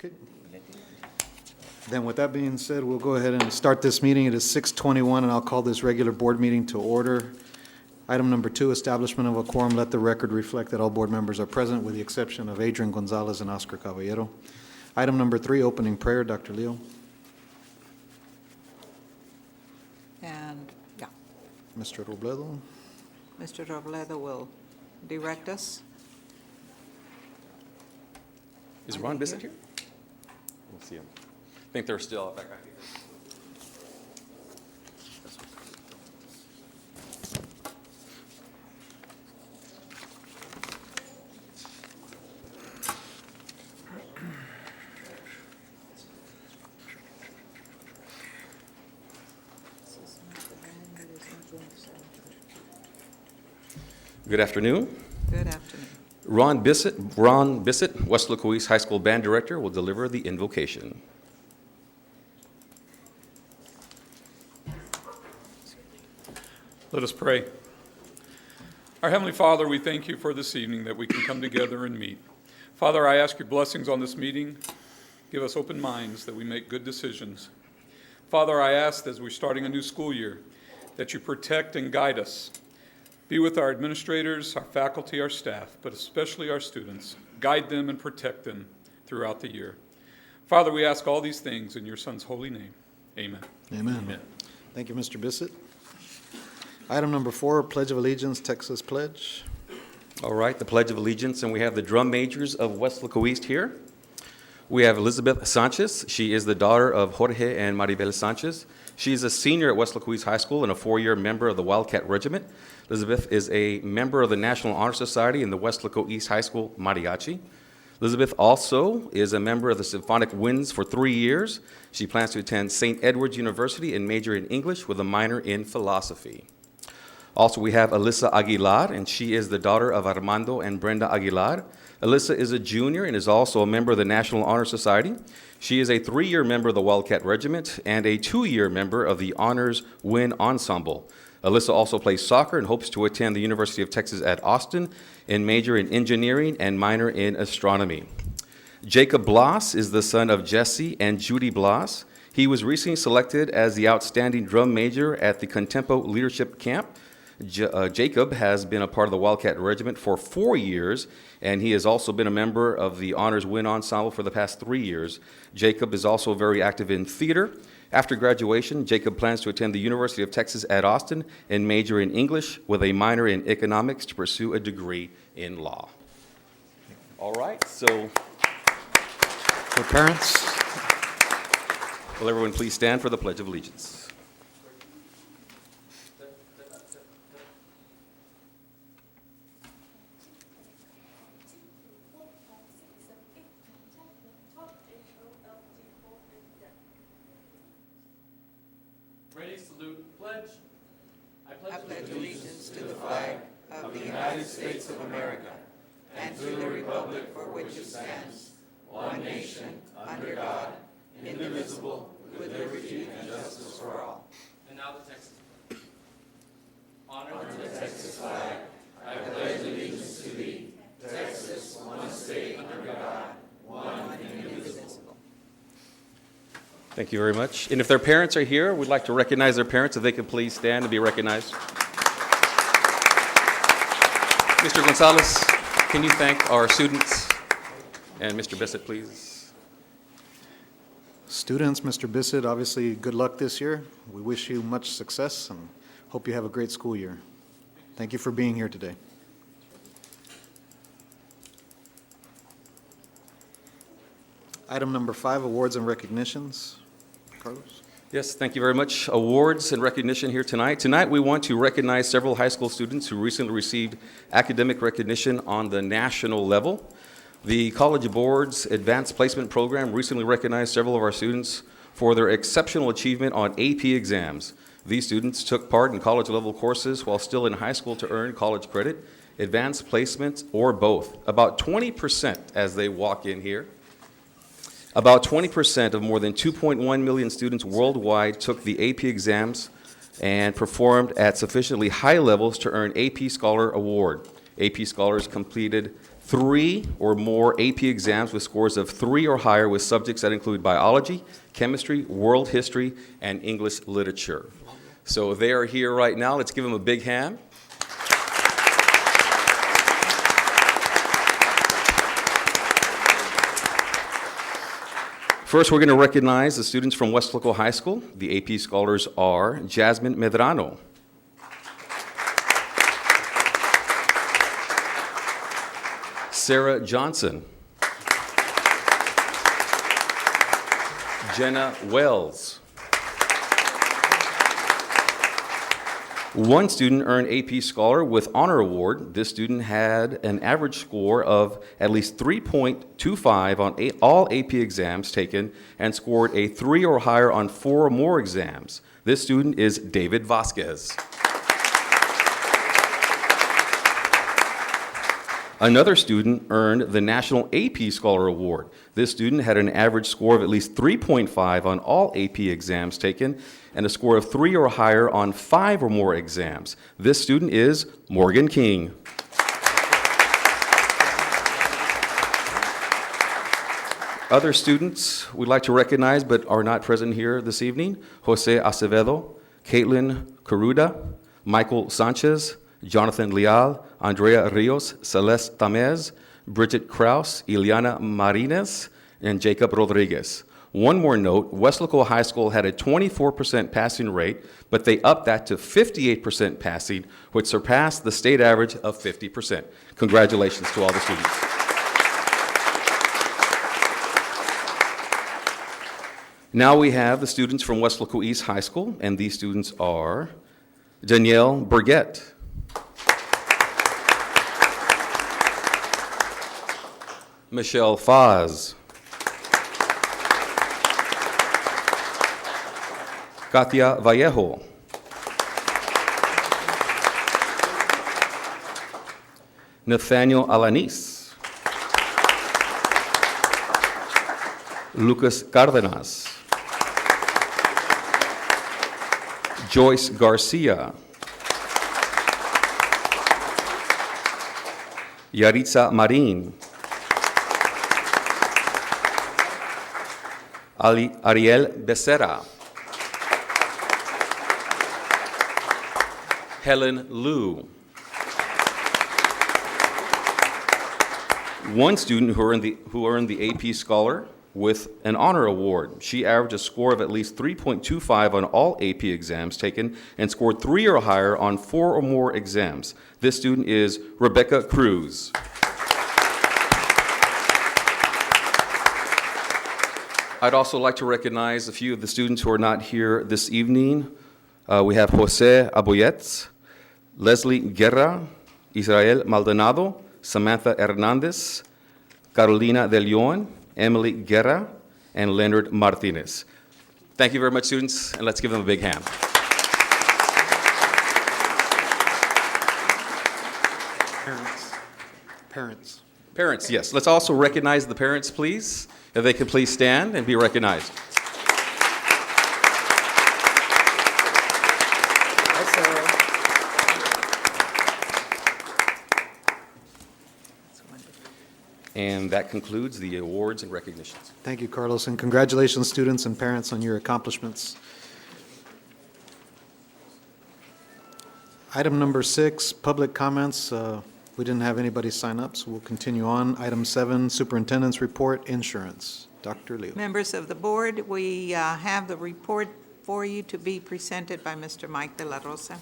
Okay. Then with that being said, we'll go ahead and start this meeting. It is 6:21, and I'll call this regular board meeting to order. Item number 2, establishment of a quorum. Let the record reflect that all board members are present, with the exception of Adrian Gonzalez and Oscar Caballero. Item number 3, opening prayer. Dr. Leo. And, yeah, Mr. Robledo. Mr. Robledo will direct us. Is Ron Bissett here? We'll see him. I think they're still back out here. Good afternoon. Good afternoon. Ron Bissett, Weslaco East High School Band Director, will deliver the invocation. Let us pray. Our Heavenly Father, we thank you for this evening that we can come together and meet. Father, I ask your blessings on this meeting. Give us open minds that we make good decisions. Father, I ask as we're starting a new school year that you protect and guide us. Be with our administrators, our faculty, our staff, but especially our students. Guide them and protect them throughout the year. Father, we ask all these things in your Son's holy name. Amen. Amen. Amen. Thank you, Mr. Bissett. Item number 4, Pledge of Allegiance, Texas Pledge. All right, the Pledge of Allegiance, and we have the drum majors of Weslaco East here. We have Elizabeth Sanchez. She is the daughter of Jorge and Maribel Sanchez. She is a senior at Weslaco East High School and a 4-year member of the Wildcat Regiment. Elizabeth is a member of the National Honor Society in the Weslaco East High School Mariachi. Elizabeth also is a member of the Symphonic Winds for 3 years. She plans to attend St. Edward's University and major in English with a minor in philosophy. Also, we have Alyssa Aguilar, and she is the daughter of Armando and Brenda Aguilar. Alyssa is a junior and is also a member of the National Honor Society. She is a 3-year member of the Wildcat Regiment and a 2-year member of the Honors Wind Ensemble. Alyssa also plays soccer and hopes to attend the University of Texas at Austin and major in engineering and minor in astronomy. Jacob Blas is the son of Jesse and Judy Blas. He was recently selected as the outstanding drum major at the Contempo Leadership Camp. Jacob has been a part of the Wildcat Regiment for 4 years, and he has also been a member of the Honors Wind Ensemble for the past 3 years. Jacob is also very active in theater. After graduation, Jacob plans to attend the University of Texas at Austin and major in English with a minor in economics to pursue a degree in law. All right, so For parents. will everyone please stand for the Pledge of Allegiance? Ready, salute, pledge. I pledge allegiance to the flag of the United States of America and to the republic for which it stands, one nation, under God, indivisible, with liberty and justice for all. And now the Texas pledge. Honor To the Texas flag, I pledge allegiance to thee, Texas, one state under God, one and indivisible. Thank you very much. And if their parents are here, we'd like to recognize their parents. If they could please stand and be recognized. Mr. Gonzalez, can you thank our students? And Mr. Bissett, please. Students, Mr. Bissett, obviously, good luck this year. We wish you much success and hope you have a great school year. Thank you for being here today. Item number 5, awards and recognitions. Carlos? Yes, thank you very much. Awards and recognition here tonight. Tonight, we want to recognize several high school students who recently received academic recognition on the national level. The College Board's Advanced Placement Program recently recognized several of our students for their exceptional achievement on AP exams. These students took part in college-level courses while still in high school to earn college credit, advanced placement, or both. About 20% as they walk in here. About 20% of more than 2.1 million students worldwide took the AP exams and performed at sufficiently high levels to earn AP Scholar Award. AP Scholars completed 3 or more AP exams with scores of 3 or higher with subjects that include biology, chemistry, world history, and English literature. So they are here right now. Let's give them a big hand. First, we're going to recognize the students from Weslaco High School. The AP scholars are Jasmine Medrano, Sarah Johnson, Jenna Wells. One student earned AP Scholar with Honor Award. This student had an average score of at least 3.25 on all AP exams taken and scored a 3 or higher on 4 or more exams. This student is David Vasquez. Another student earned the National AP Scholar Award. This student had an average score of at least 3.5 on all AP exams taken and a score of 3 or higher on 5 or more exams. This student is Morgan King. Other students we'd like to recognize but are not present here this evening: Jose Acevedo, Caitlin Caruda, Michael Sanchez, Jonathan Leal, Andrea Rios, Celeste Tamez, Bridget Kraus, Ileana Martinez, and Jacob Rodriguez. One more note, Weslaco High School had a 24% passing rate, but they upped that to 58% passing, which surpassed the state average of 50%. Congratulations to all the students. Now we have the students from Weslaco East High School, and these students are Danielle Burgett, Michelle Faz, Katia Vallejo, Nathaniel Alanis, Lucas Cardenas, Joyce Garcia, Yaritza Marin, Ariel Becerra, Helen Liu. One student who earned the AP Scholar with an Honor Award. She averaged a score of at least 3.25 on all AP exams taken and scored 3 or higher on 4 or more exams. This student is Rebecca Cruz. I'd also like to recognize a few of the students who are not here this evening. We have Jose Aboyetz, Leslie Guerra, Israel Maldonado, Samantha Hernandez, Carolina De Leon, Emily Guerra, and Leonard Martinez. Thank you very much, students, and let's give them a big hand. Parents, yes. Let's also recognize the parents, please. If they could please stand and be recognized. And that concludes the awards and recognitions. Thank you, Carlos, and congratulations, students and parents, on your accomplishments. Item number 6, public comments. We didn't have anybody sign up, so we'll continue on. Item 7, Superintendent's Report, Insurance. Dr. Liu. Members of the board, we have the report for you to be presented by Mr. Mike De La Rosa.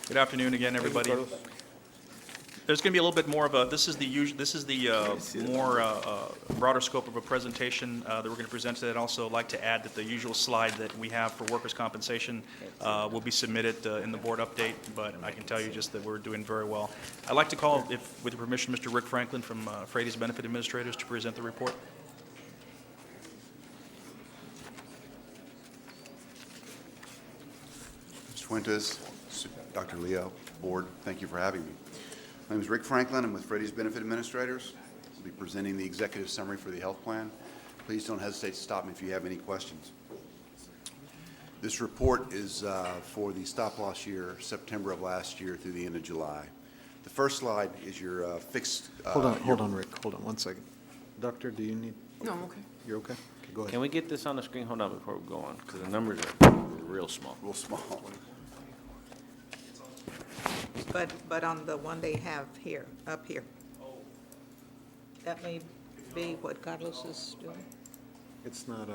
Good afternoon again, everybody. There's going to be a little bit more of a, this is the more broader scope of a presentation that we're going to present today. I'd also like to add that the usual slide that we have for workers' compensation will be submitted in the board update, but I can tell you just that we're doing very well. I'd like to call, if with your permission, Mr. Rick Franklin from Frady's Benefit Administrators to present the report. Mr. Fuentes, Dr. Leo, Board, thank you for having me. My name is Rick Franklin. I'm with Frady's Benefit Administrators. I'll be presenting the executive summary for the health plan. Please don't hesitate to stop me if you have any questions. This report is for the stop-loss year, September of last year through the end of July. The first slide is your fixed. Hold on, Rick, hold on one second. Doctor, do you need, No, I'm okay. you're okay? Okay, go Can ahead. we get this on the screen? Hold on before we go on, because the numbers are real small. Real small. But on the one they have here, up here. That may be what Carlos is doing. It's not,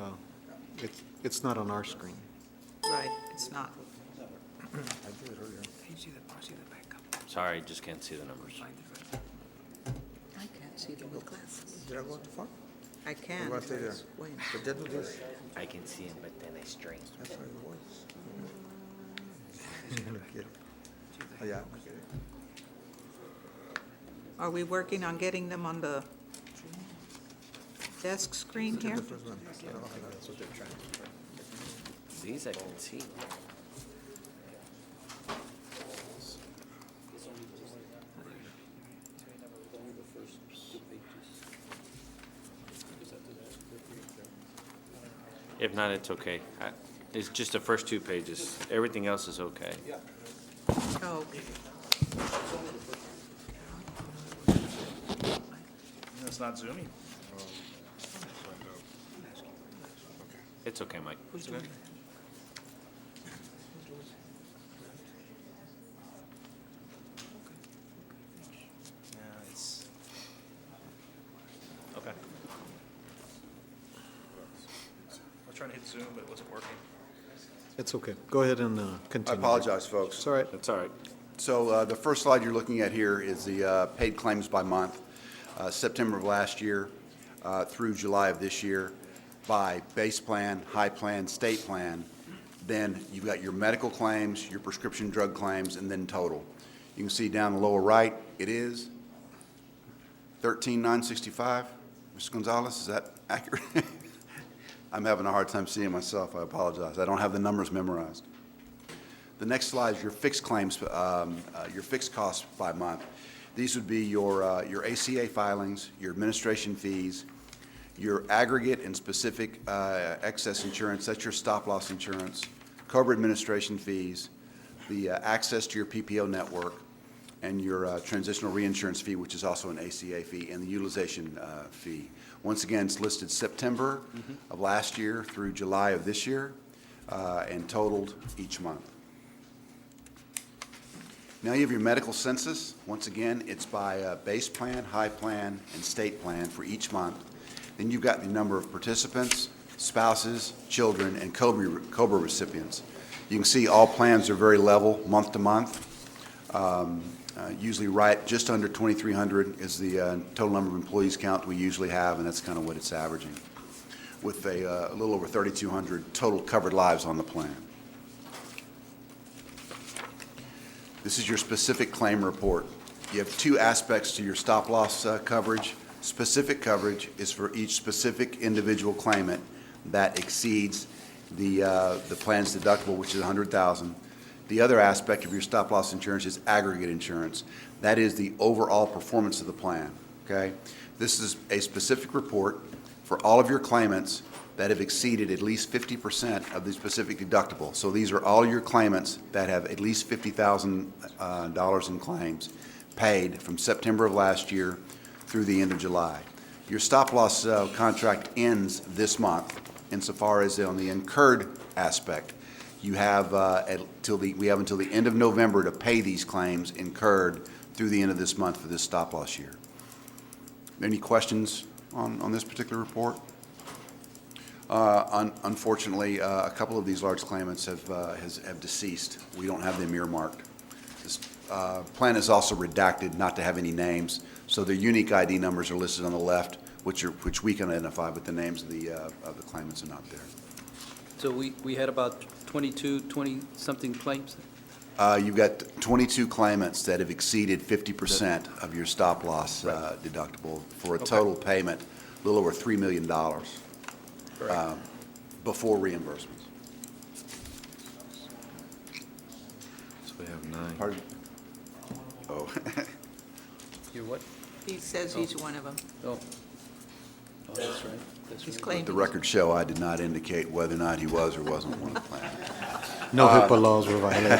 it's not on our screen. Right, it's not. Sorry, just can't see the numbers. I can't see the with glasses. I can. When? I can see them, but then I strain. Are we working on getting them on the desk screen here? These I can see. If not, it's okay. It's just the first 2 pages. Everything else is okay. Oh, okay. It's not zooming. It's okay, Mike. Yeah, it's, okay. I was trying to hit zoom, but it wasn't working. It's okay. Go ahead and I continue. apologize, folks. It's all right. That's all right. So the first slide you're looking at here is the paid claims by month, September of last year through July of this year, by base plan, high plan, state plan. Then you've got your medical claims, your prescription drug claims, and then total. You can see down the lower right, it is $13,965. Mr. Gonzalez, is that accurate? I'm having a hard time seeing myself. I apologize. I don't have the numbers memorized. The next slide is your fixed claims, your fixed costs by month. These would be your ACA filings, your administration fees, your aggregate and specific excess insurance, that's your stop-loss insurance, COBRA administration fees, the access to your PPO network, and your transitional reinsurance fee, which is also an ACA fee, and the utilization fee. Once again, it's listed September of last year through July of this year, and totaled each month. Now you have your medical census. Once again, it's by base plan, high plan, and state plan for each month. Then you've got the number of participants, spouses, children, and COBRA recipients. You can see all plans are very level, month to month. Usually right just under 2,300 is the total number of employees count we usually have, and that's kind of what it's averaging, with a little over 3,200 total covered lives on the plan. This is your specific claim report. You have 2 aspects to your stop-loss coverage. Specific coverage is for each specific individual claimant that exceeds the plan's deductible, which is $100,000. The other aspect of your stop-loss insurance is aggregate insurance. That is the overall performance of the plan, okay? This is a specific report for all of your claimants that have exceeded at least 50% of the specific deductible. So these are all your claimants that have at least $50,000 in claims paid from September of last year through the end of July. Your stop-loss contract ends this month insofar as on the incurred aspect. You have we have until the end of November to pay these claims incurred through the end of this month for this stop-loss year. Any questions on this particular report? Unfortunately, a couple of these large claimants have deceased. We don't have them earmarked. This plan is also redacted, not to have any names, so their unique ID numbers are listed on the left, which we can identify, but the names of the claimants are not there. So we had about 20-something claims? You've got 22 claimants that have exceeded 50% of your stop-loss deductible for a total payment, a little over $3 million before reimbursements. So we have 9. Pardon? Oh. You're what? He says he's one of them. Oh. Oh, that's right. That's He's right. claiming. The records show I did not indicate whether or not he was or wasn't one of the plans. No HIPAA laws were violated.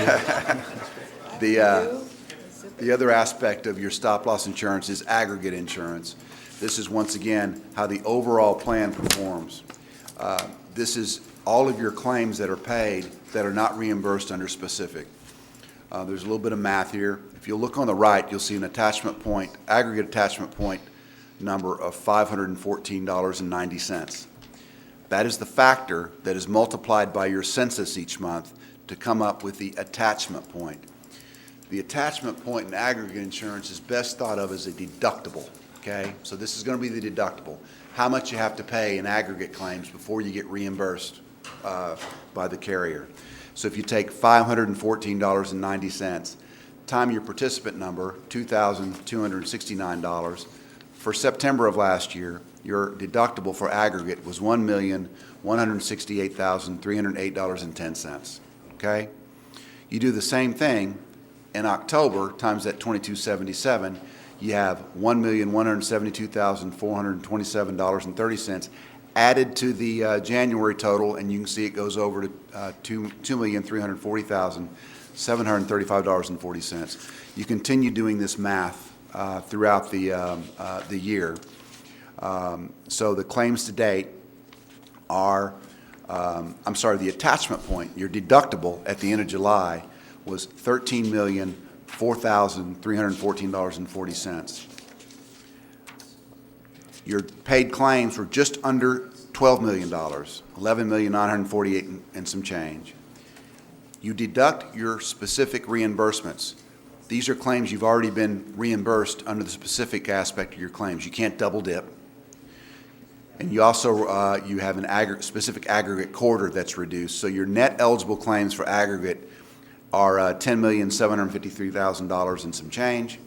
The other aspect of your stop-loss insurance is aggregate insurance. This is, once again, how the overall plan performs. This is all of your claims that are paid that are not reimbursed under specific. There's a little bit of math here. If you look on the right, you'll see an attachment point, aggregate attachment point number of $514.90. That is the factor that is multiplied by your census each month to come up with the attachment point. The attachment point in aggregate insurance is best thought of as a deductible, okay? So this is going to be the deductible. How much you have to pay in aggregate claims before you get reimbursed by the carrier. So if you take $514.90, time your participant number, $2,269. For September of last year, your deductible for aggregate was $1,168,308.10, okay? You do the same thing in October, times that $2,277, you have $1,172,427.30 added to the January total, and you can see it goes over to $2,340,735.40. You continue doing this math throughout the year. So the claims to date are, the attachment point, your deductible at the end of July was $13,004,314.40. Your paid claims were just under $12 million, $11,948 and some change. You deduct your specific reimbursements. These are claims you've already been reimbursed under the specific aspect of your claims. You can't double dip. And you also you have an specific aggregate quarter that's reduced. So your net eligible claims for aggregate are $10,753,000 and some change.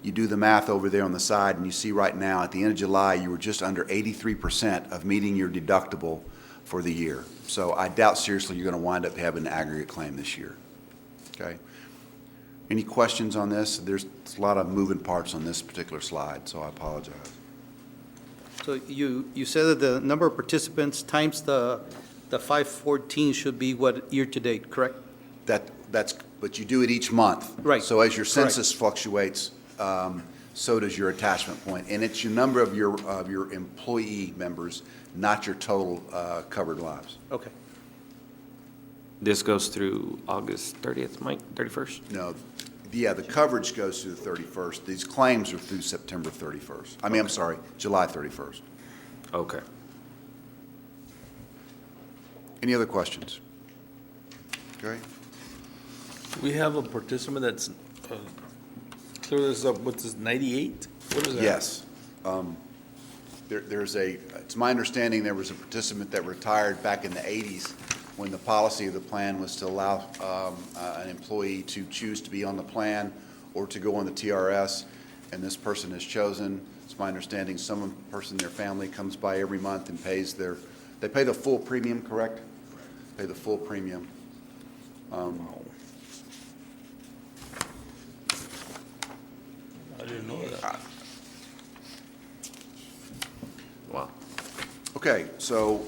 You do the math over there on the side, and you see right now, at the end of July, you were just under 83% of meeting your deductible for the year. So I doubt seriously you're going to wind up having an aggregate claim this year. Okay? Any questions on this? There's a lot of moving parts on this particular slide, so I apologize. So you said that the number of participants times the 514 should be what, year-to-date, correct? But you do it each month. Right. So as your Correct. census fluctuates, so does your attachment point. And it's your number of your employee members, not your total covered lives. Okay. This goes through August 30th, Mike, 31st? No, yeah, the coverage goes through the 31st. These claims are through September 31st. I'm sorry, July 31st. Okay. Any other questions? Okay. We have a participant that's, clear this up, what's this, 98? What is that? Yes. It's my understanding there was a participant that retired back in the 80s when the policy of the plan was to allow an employee to choose to be on the plan or to go on the TRS, and this person has chosen. It's my understanding some person in their family comes by every month and pays they pay the full premium, correct? Pay the full premium. I didn't know that. Wow. Okay, so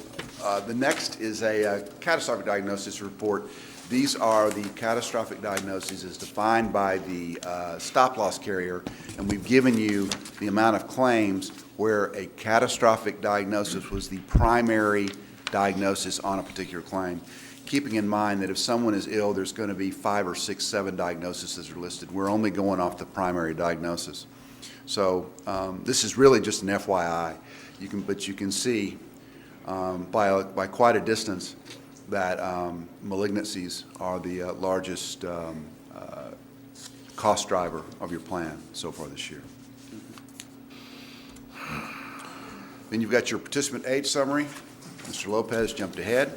the next is a catastrophic diagnosis report. These are the catastrophic diagnoses as defined by the stop-loss carrier, and we've given you the amount of claims where a catastrophic diagnosis was the primary diagnosis on a particular claim, keeping in mind that if someone is ill, there's going to be 5 or 6, 7 diagnoses that are listed. We're only going off the primary diagnosis. So this is really just an FYI. But you can see by quite a distance that malignancies are the largest cost driver of your plan so far this year. Then you've got your participant age summary. Mr. Lopez jumped ahead.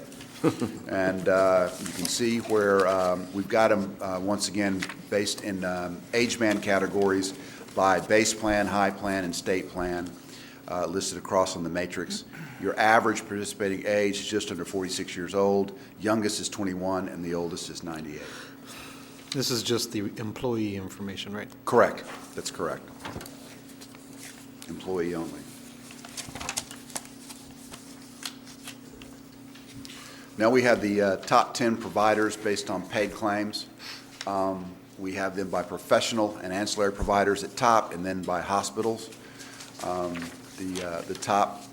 And you can see where we've got them, once again, based in age band categories by base plan, high plan, and state plan, listed across on the matrix. Your average participating age is just under 46 years old. Youngest is 21, and the oldest is 98. This is just the employee information, right? Correct. That's correct. Employee only. Now we have the top 10 providers based on paid claims. We have them by professional and ancillary providers at top, and then by hospitals. The top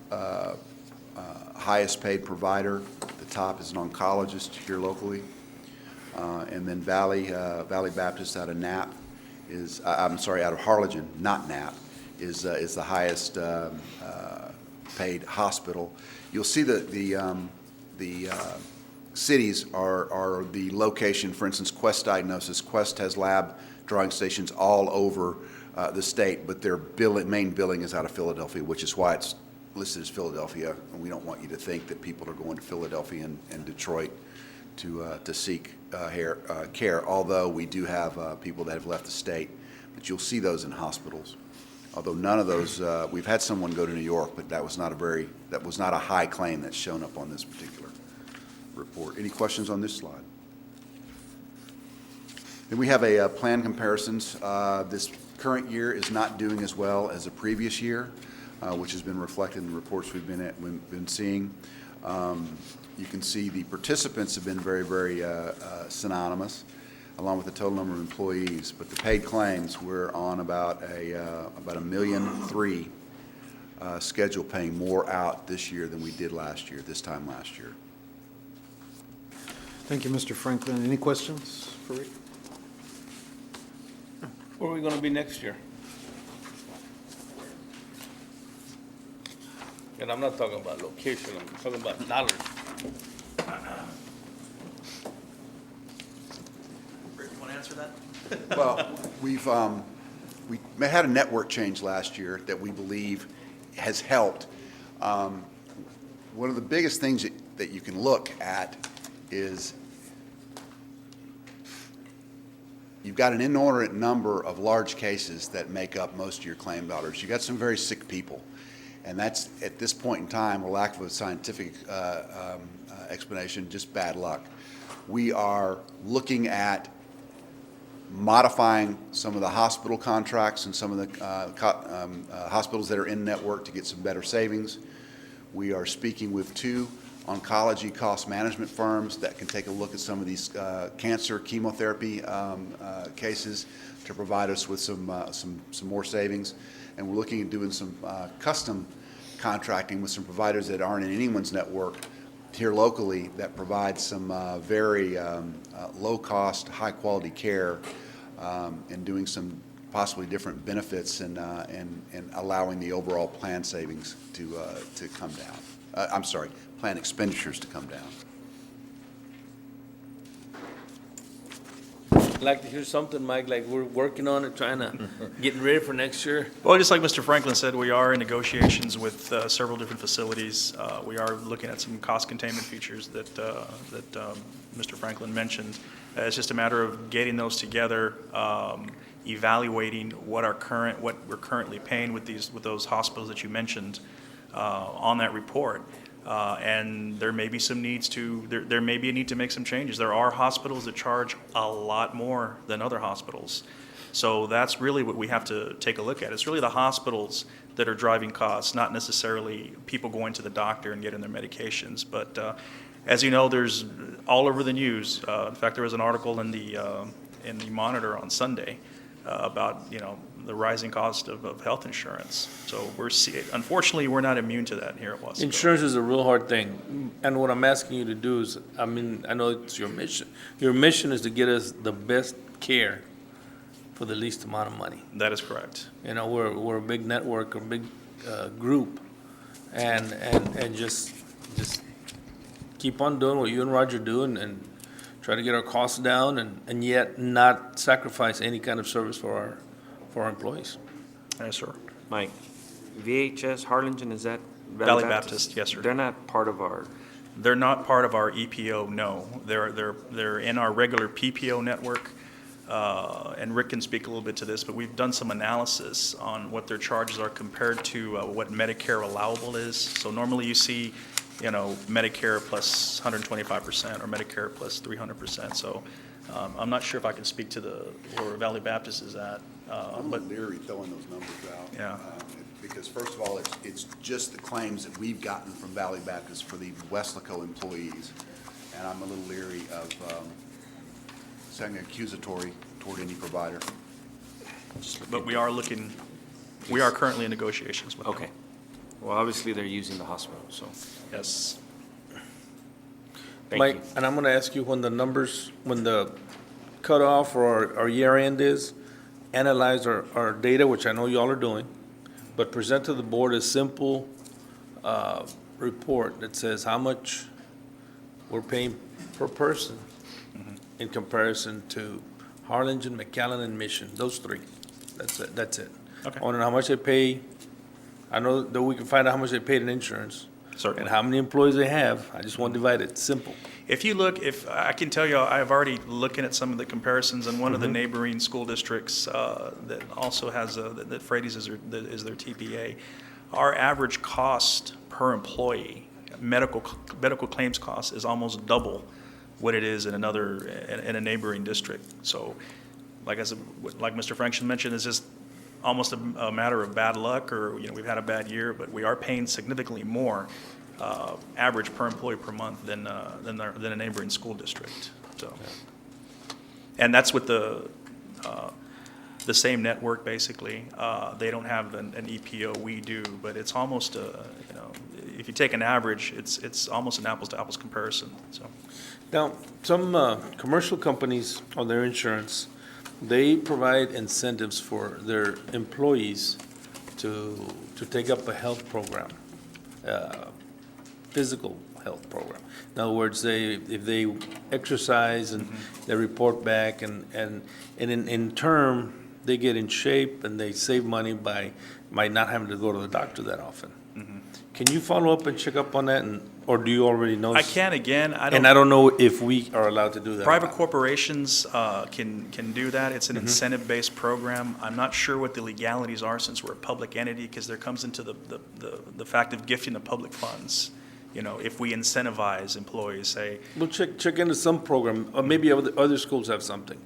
highest paid provider, the top is an oncologist here locally. And then Valley Baptist out of Knapp is, out of Harlingen, not Knapp, is the highest paid hospital. You'll see that the cities are the location. For instance, Quest Diagnosis. Quest has lab drawing stations all over the state, but their main billing is out of Philadelphia, which is why it's listed as Philadelphia. And we don't want you to think that people are going to Philadelphia and Detroit to seek care, although we do have people that have left the state. But you'll see those in hospitals. Although none of those, we've had someone go to New York, but that was not a high claim that's shown up on this particular report. Any questions on this slide? Then we have a plan comparisons. This current year is not doing as well as the previous year, which has been reflected in the reports we've been seeing. You can see the participants have been very, very synonymous, along with the total number of employees. But the paid claims, we're on about a 1.3 million schedule, paying more out this year than we did this time last year. Thank you, Mr. Franklin. Any questions for Rick? Where are we gonna be next year? And I'm not talking about location, I'm talking about dollars. Rick, you want to answer that? Well, we had a network change last year that we believe has helped. One of the biggest things that you can look at is you've got an inordinate number of large cases that make up most of your claim dollars. You've got some very sick people, and that's, at this point in time, a lack of a scientific explanation, just bad luck. We are looking at modifying some of the hospital contracts and some of the hospitals that are in network to get some better savings. We are speaking with 2 oncology cost management firms that can take a look at some of these cancer chemotherapy cases to provide us with some more savings. And we're looking at doing some custom contracting with some providers that aren't in anyone's network here locally that provide some very low-cost, high-quality care, and doing some possibly different benefits and allowing the overall plan savings to come down. Plan expenditures to come down. I'd like to hear something, Mike, like we're working on it, trying to, getting ready for next year. Well, just like Mr. Franklin said, we are in negotiations with several different facilities. We are looking at some cost containment features that Mr. Franklin mentioned. It's just a matter of getting those together, evaluating what we're currently paying with those hospitals that you mentioned on that report. And there may be some needs there may be a need to make some changes. There are hospitals that charge a lot more than other hospitals. So that's really what we have to take a look at. It's really the hospitals that are driving costs, not necessarily people going to the doctor and getting their medications. But as you know, there's all over the news. In fact, there was an article in the Monitor on Sunday about, the rising cost of health insurance. So unfortunately, we're not immune to that here at Weslaco. Insurance is a real hard thing, and what I'm asking you to do is, I know it's your mission. Your mission is to get us the best care for the least amount of money. That is correct. We're a big network, a big group, and just keep on doing what you and Roger do, and try to get our costs down, and yet not sacrifice any kind of service for our employees. Yes, sir. Mike, VHS Harlingen, is that Valley Baptist, yes, sir. They're not part of our, They're not part of our EPO, no. They're in our regular PPO network, and Rick can speak a little bit to this, but we've done some analysis on what their charges are compared to what Medicare allowable is. So normally you see, Medicare plus 125% or Medicare plus 300%. So I'm not sure if I can speak to where Valley Baptist is at. I'm leery throwing those numbers out. Yeah. Because first of all, it's just the claims that we've gotten from Valley Baptist for the Weslaco employees. and I'm a little leery of saying accusatory toward any provider. But we are currently in negotiations with them. Okay. Well, obviously, they're using the hospital, so, Yes. thank Mike, you. and I'm gonna ask you when the cutoff or our year end is, analyze our data, which I know y'all are doing, but present to the board a simple, report that says how much we're paying per person in comparison to Harlingen, McAllen, and Mission, those three. That's it. Okay. I want to know how much they pay. I know that we can find out how much they paid in insurance. Certainly. And how many employees they have. I just want to divide it, simple. If you look, if, I can tell you, I've already looking at some of the comparisons, and one of the neighboring school districts that also has, that Frady's is their TPA, our average cost per employee, medical claims cost is almost double what it is in a neighboring district. So, like Mr. Franklin mentioned, it's just almost a matter of bad luck, or, we've had a bad year, but we are paying significantly more average per employee per month than a neighboring school district, so. And that's with the same network, basically. They don't have an EPO, we do, but it's almost, if you take an average, it's almost an apples-to-apples comparison, so. Now, some commercial companies on their insurance, they provide incentives for their employees to take up a health program, physical health program. In other words, if they exercise and they report back, and in turn, they get in shape and they save money by not having to go to the doctor that often. Can you follow up and check up on that, or do you already know? I can, again, And I don't know if we are allowed to do that. or Private not. corporations can do that. It's an incentive-based program. I'm not sure what the legalities are since we're a public entity, because there comes into the fact of gifting the public funds. If we incentivize employees, say, We'll check into some program, or maybe other schools have something.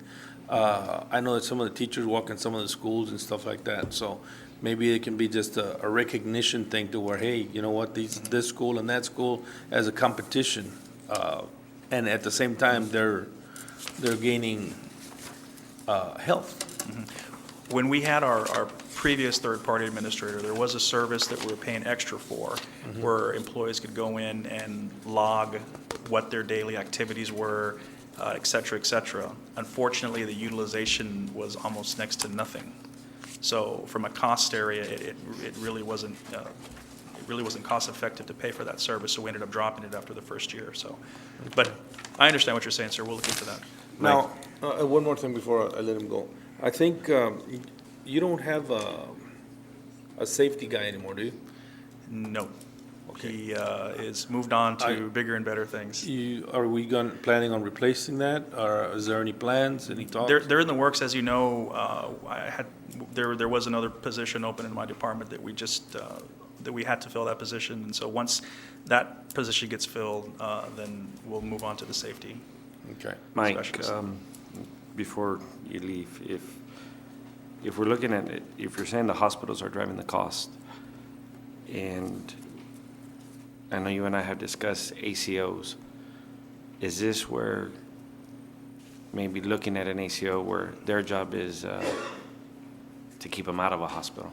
I know that some of the teachers walk in some of the schools and stuff like that, so maybe it can be just a recognition thing to where, hey, you know what, this school and that school as a competition, and at the same time, they're gaining health. when we had our previous third-party administrator, there was a service that we were paying extra for, where employees could go in and log what their daily activities were, et cetera, et cetera. Unfortunately, the utilization was almost next to nothing. So from a cost area, it really wasn't cost-effective to pay for that service, so we ended up dropping it after the first year, so. But I understand what you're saying, sir, we'll look into that. Now, one more thing before I let him go. I think you don't have a safety guy anymore, do you? No. Okay. He is moved on to bigger and better things. Are we planning on replacing that, or is there any plans, any thoughts? They're in the works, as you know. There was another position open in my department that we just, that we had to fill that position. And so once that position gets filled, then we'll move on to the safety. Okay. Mike, Specialist. before you leave, if we're looking at it, if you're saying the hospitals are driving the cost, and I know you and I have discussed ACOs, is this where maybe looking at an ACO where their job is to keep them out of a hospital?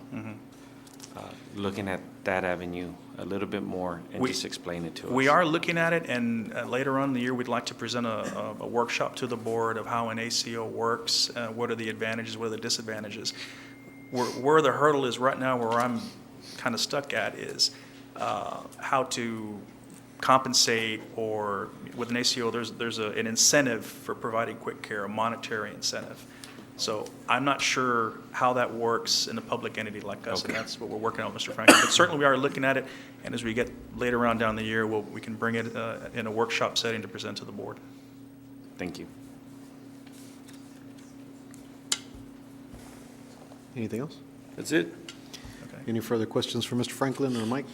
Looking at that avenue a little bit more and just explain it to us. We are looking at it, and later on in the year, we'd like to present a workshop to the board of how an ACO works, what are the advantages, what are the disadvantages. Where the hurdle is right now, where I'm kind of stuck at, is how to compensate, or with an ACO, there's an incentive for providing quick care, a monetary incentive. So I'm not sure how that works in a public entity like us, and that's what we're working on, Mr. Franklin. But certainly we are looking at it, and as we get later on down the year, we can bring it in a workshop setting to present to the board. Thank you. Anything else? That's it? Okay. Any further questions for Mr. Franklin or Mike?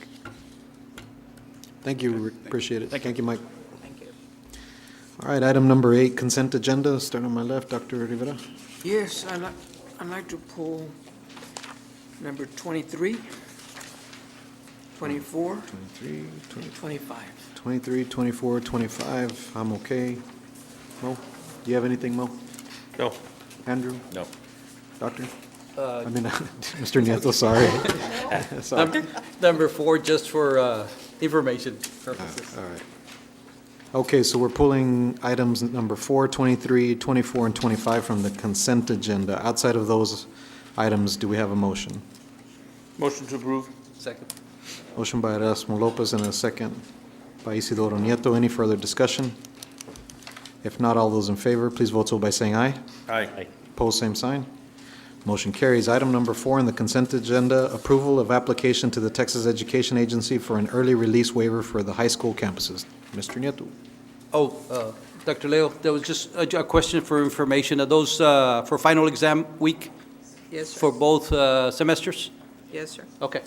Thank you, Rick. Appreciate it. Thank you, Mike. Thank you. All right, item number 8, consent agenda. Starting on my left, Dr. Rivera. Yes, I'd like to pull number 23. 24, 23, 25. 23, 24, 25, I'm okay. Mo, do you have anything, Mo? No. Andrew? No. Doctor? I mean, Mr. Nieto, sorry. Sorry. Number 4, just for information purposes. All right. Okay, so we're pulling items number 4, 23, 24, and 25 from the consent agenda. Outside of those items, do we have a motion? Motion to approve. Second. Motion by Erasmo Lopez and a second by Isidoro Nieto. Any further discussion? If not, all those in favor, please vote so by saying aye. Aye. Opposed, same sign. Motion carries. Item number 4 in the consent agenda, approval of application to the Texas Education Agency for an early release waiver for the high school campuses. Mr. Nieto. Dr. Leo, there was just a question for information. Are those for final exam week Yes, sir. for both semesters? Yes, sir. Okay.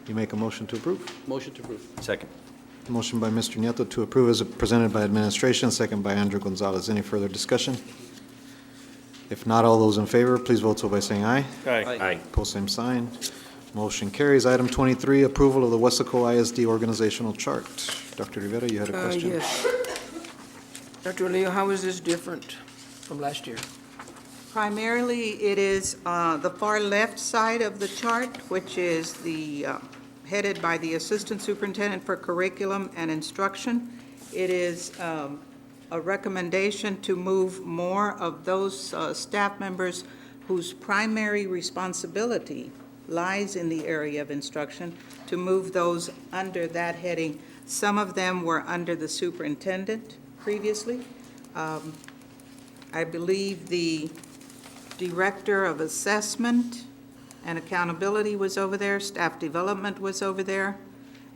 You make a motion to approve? Motion to approve. Second. Motion by Mr. Nieto to approve as presented by administration, second by Andrew Gonzalez. Any further discussion? If not, all those in favor, please vote so by saying aye. Aye. Post same sign. Motion carries. Item 23, approval of the Weslaco ISD organizational chart. Dr. Rivera, you had a question? Yes. Dr. Leo, how is this different from last year? Primarily, it is the far left side of the chart, which is headed by the Assistant Superintendent for Curriculum and Instruction. It is a recommendation to move more of those staff members whose primary responsibility lies in the area of instruction, to move those under that heading. Some of them were under the superintendent previously. I believe the Director of Assessment and Accountability was over there, Staff Development was over there,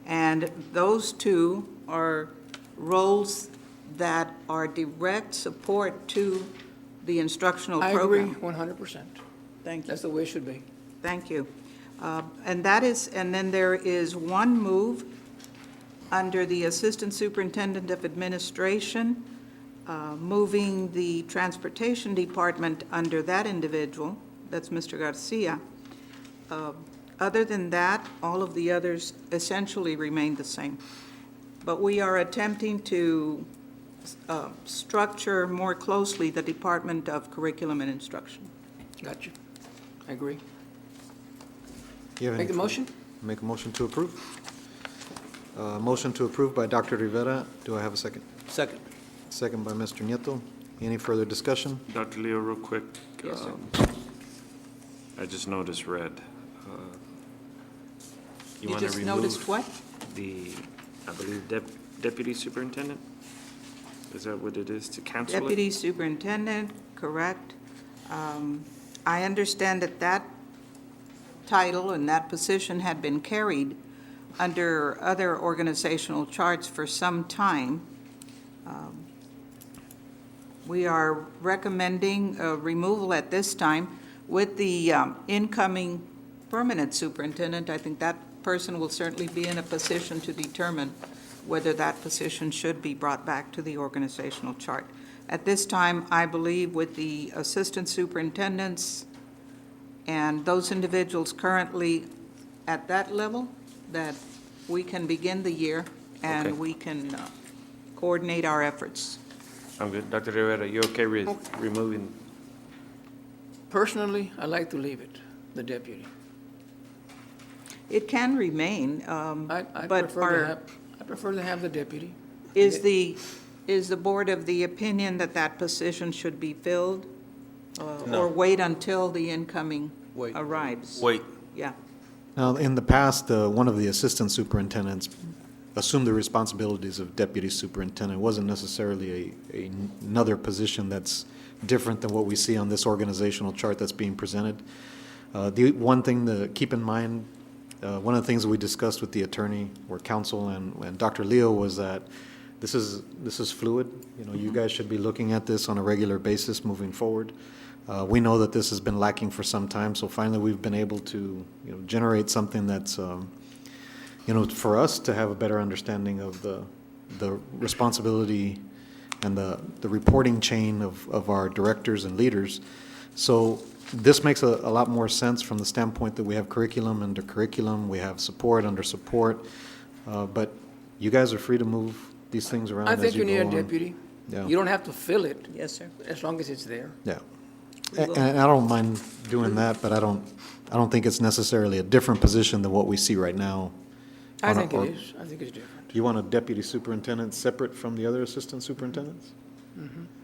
and those two are roles that are direct support to the instructional I agree program. 100%. Thank you. That's the way it should be. Thank you. And then there is one move under the Assistant Superintendent of Administration, moving the Transportation Department under that individual, that's Mr. Garcia. Other than that, all of the others essentially remain the same. But we are attempting to structure more closely the Department of Curriculum and Instruction. Got you. I agree. You have any Make the motion? Make a motion to approve. Motion to approve by Dr. Rivera. Do I have a second? Second. Second by Mr. Nieto. Any further discussion? Dr. Leo, real quick. Yes, sir. I just noticed red. You wanna just noticed what? The, I believe, deputy superintendent? Is that what it is, to cancel it? Deputy Superintendent, correct. I understand that title and that position had been carried under other organizational charts for some time. We are recommending removal at this time with the incoming permanent superintendent. I think that person will certainly be in a position to determine whether that position should be brought back to the organizational chart. At this time, I believe with the assistant superintendents and those individuals currently at that level, that we can begin the year and Okay. we can coordinate our efforts. I'm good. Dr. Rivera, you okay with removing? Personally, I like to leave it, the deputy. It can remain, I but prefer to have the deputy. is the board of the opinion that that position should be filled? Or wait until the incoming Wait. arrives? Wait. Yeah. Now, in the past, one of the assistant superintendents assumed the responsibilities of deputy superintendent. It wasn't necessarily another position that's different than what we see on this organizational chart that's being presented. The one thing to keep in mind, one of the things that we discussed with the attorney or counsel and Dr. Leo was that this is fluid. You know, you guys should be looking at this on a regular basis moving forward. We know that this has been lacking for some time, so finally we've been able to, generate something that's, for us to have a better understanding of the responsibility and the reporting chain of our directors and leaders. So this makes a lot more sense from the standpoint that we have curriculum under curriculum, we have support under support, but you guys are free to move these things around I as think you you need go a on. deputy. Yeah. You don't have to fill it, Yes, sir. as long as it's there. Yeah. And I don't mind doing that, but I don't think it's necessarily a different position than what we see right now. I on a- think it or- is. I think it's different. You want a deputy superintendent separate from the other assistant superintendents?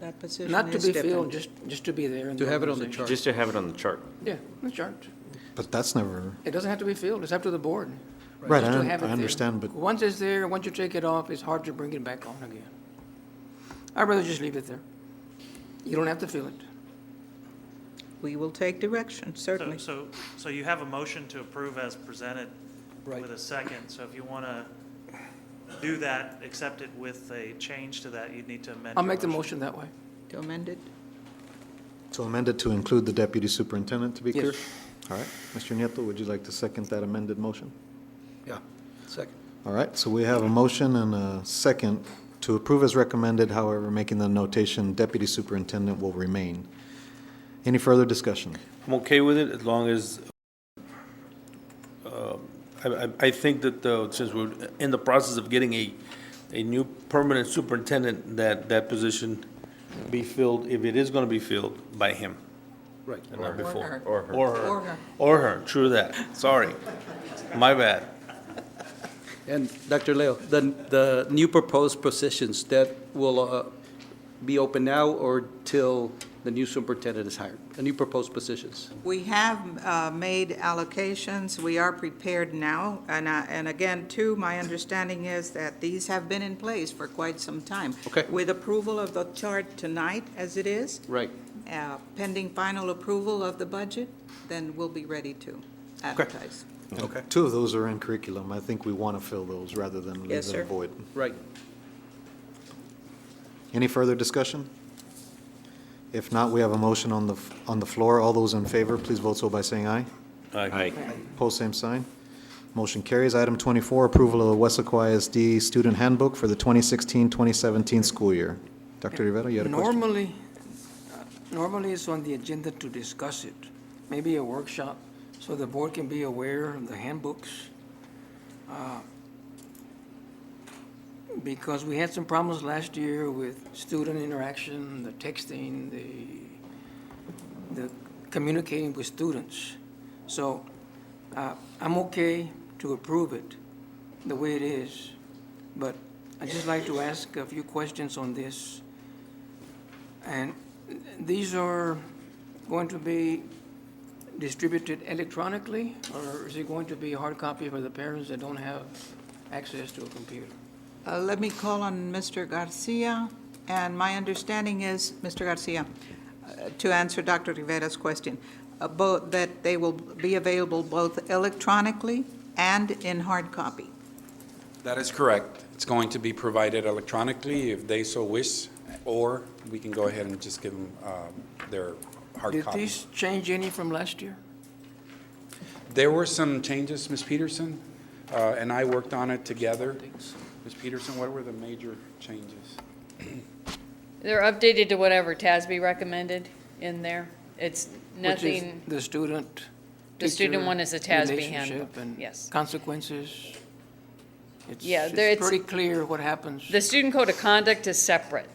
That position Not to is be different. filled, just to be there. in To have it on the organization. chart. Just to have it on the chart. Yeah, the chart. But that's never, It doesn't have to be filled, it's up to the board. right, Just to I have it there. understand, but Once it's there, once you take it off, it's hard to bring it back on again. I'd rather just leave it there. You don't have to fill it. We will take direction, certainly. So you have a motion to approve as presented with a second. So if you want to do that, accept it with a change to that, you'd need to amend I'll your make the motion that way. To amend it? to amend it to include the deputy superintendent, to be clear? Yes. All right. Mr. Nieto, would you like to second that amended motion? Yeah, second. All right, so we have a motion and a second to approve as recommended, however, making the notation deputy superintendent will remain. Any further discussion? I'm okay with it as long as, I think that since we're in the process of getting a new permanent superintendent, that position be filled, if it is going to be filled, by him. Right. And not Or before. her. Or her. Or her. Or her, true that. Sorry. My bad. And Dr. Leo, the new proposed positions that will be open now or till the new superintendent is hired? The new proposed positions? We have made allocations. We are prepared now. And again, too, my understanding is that these have been in place for quite some time. Okay. With approval of the chart tonight, as it is, Right. pending final approval of the budget, then we'll be ready to advertise. Okay. Two of those are in curriculum. I think we want to fill those rather than leave Yes, them sir. void. Right. Any further discussion? If not, we have a motion on the floor. All those in favor, please vote so by saying aye. Aye. Pose same sign. Motion carries. Item 24, approval of the Weslaco ISD Student Handbook for the 2016-2017 school year. Dr. Rivera, you had a question? Normally it's on the agenda to discuss it, maybe a workshop, so the board can be aware of the handbooks. Because we had some problems last year with student interaction, the texting, the communicating with students. So I'm okay to approve it the way it is, but I'd just like to ask a few questions on this. And these are going to be distributed electronically, or is it going to be a hard copy for the parents that don't have access to a computer? Let me call on Mr. Garcia, and my understanding is, Mr. Garcia, to answer Dr. Rivera's question, that they will be available both electronically and in hard copy. That is correct. It's going to be provided electronically if they so wish, or we can go ahead and just give them their hard Did copy. these change any from last year? There were some changes, Ms. Peterson, and I worked on it together. Ms. Peterson, what were the major changes? They're updated to whatever TASB recommended in there. It's Which is nothing, the student. the student teacher one is a TASB relationship handbook, and yes. Consequences. Yeah, there It's it's- pretty clear what happens. The student code of conduct is separate.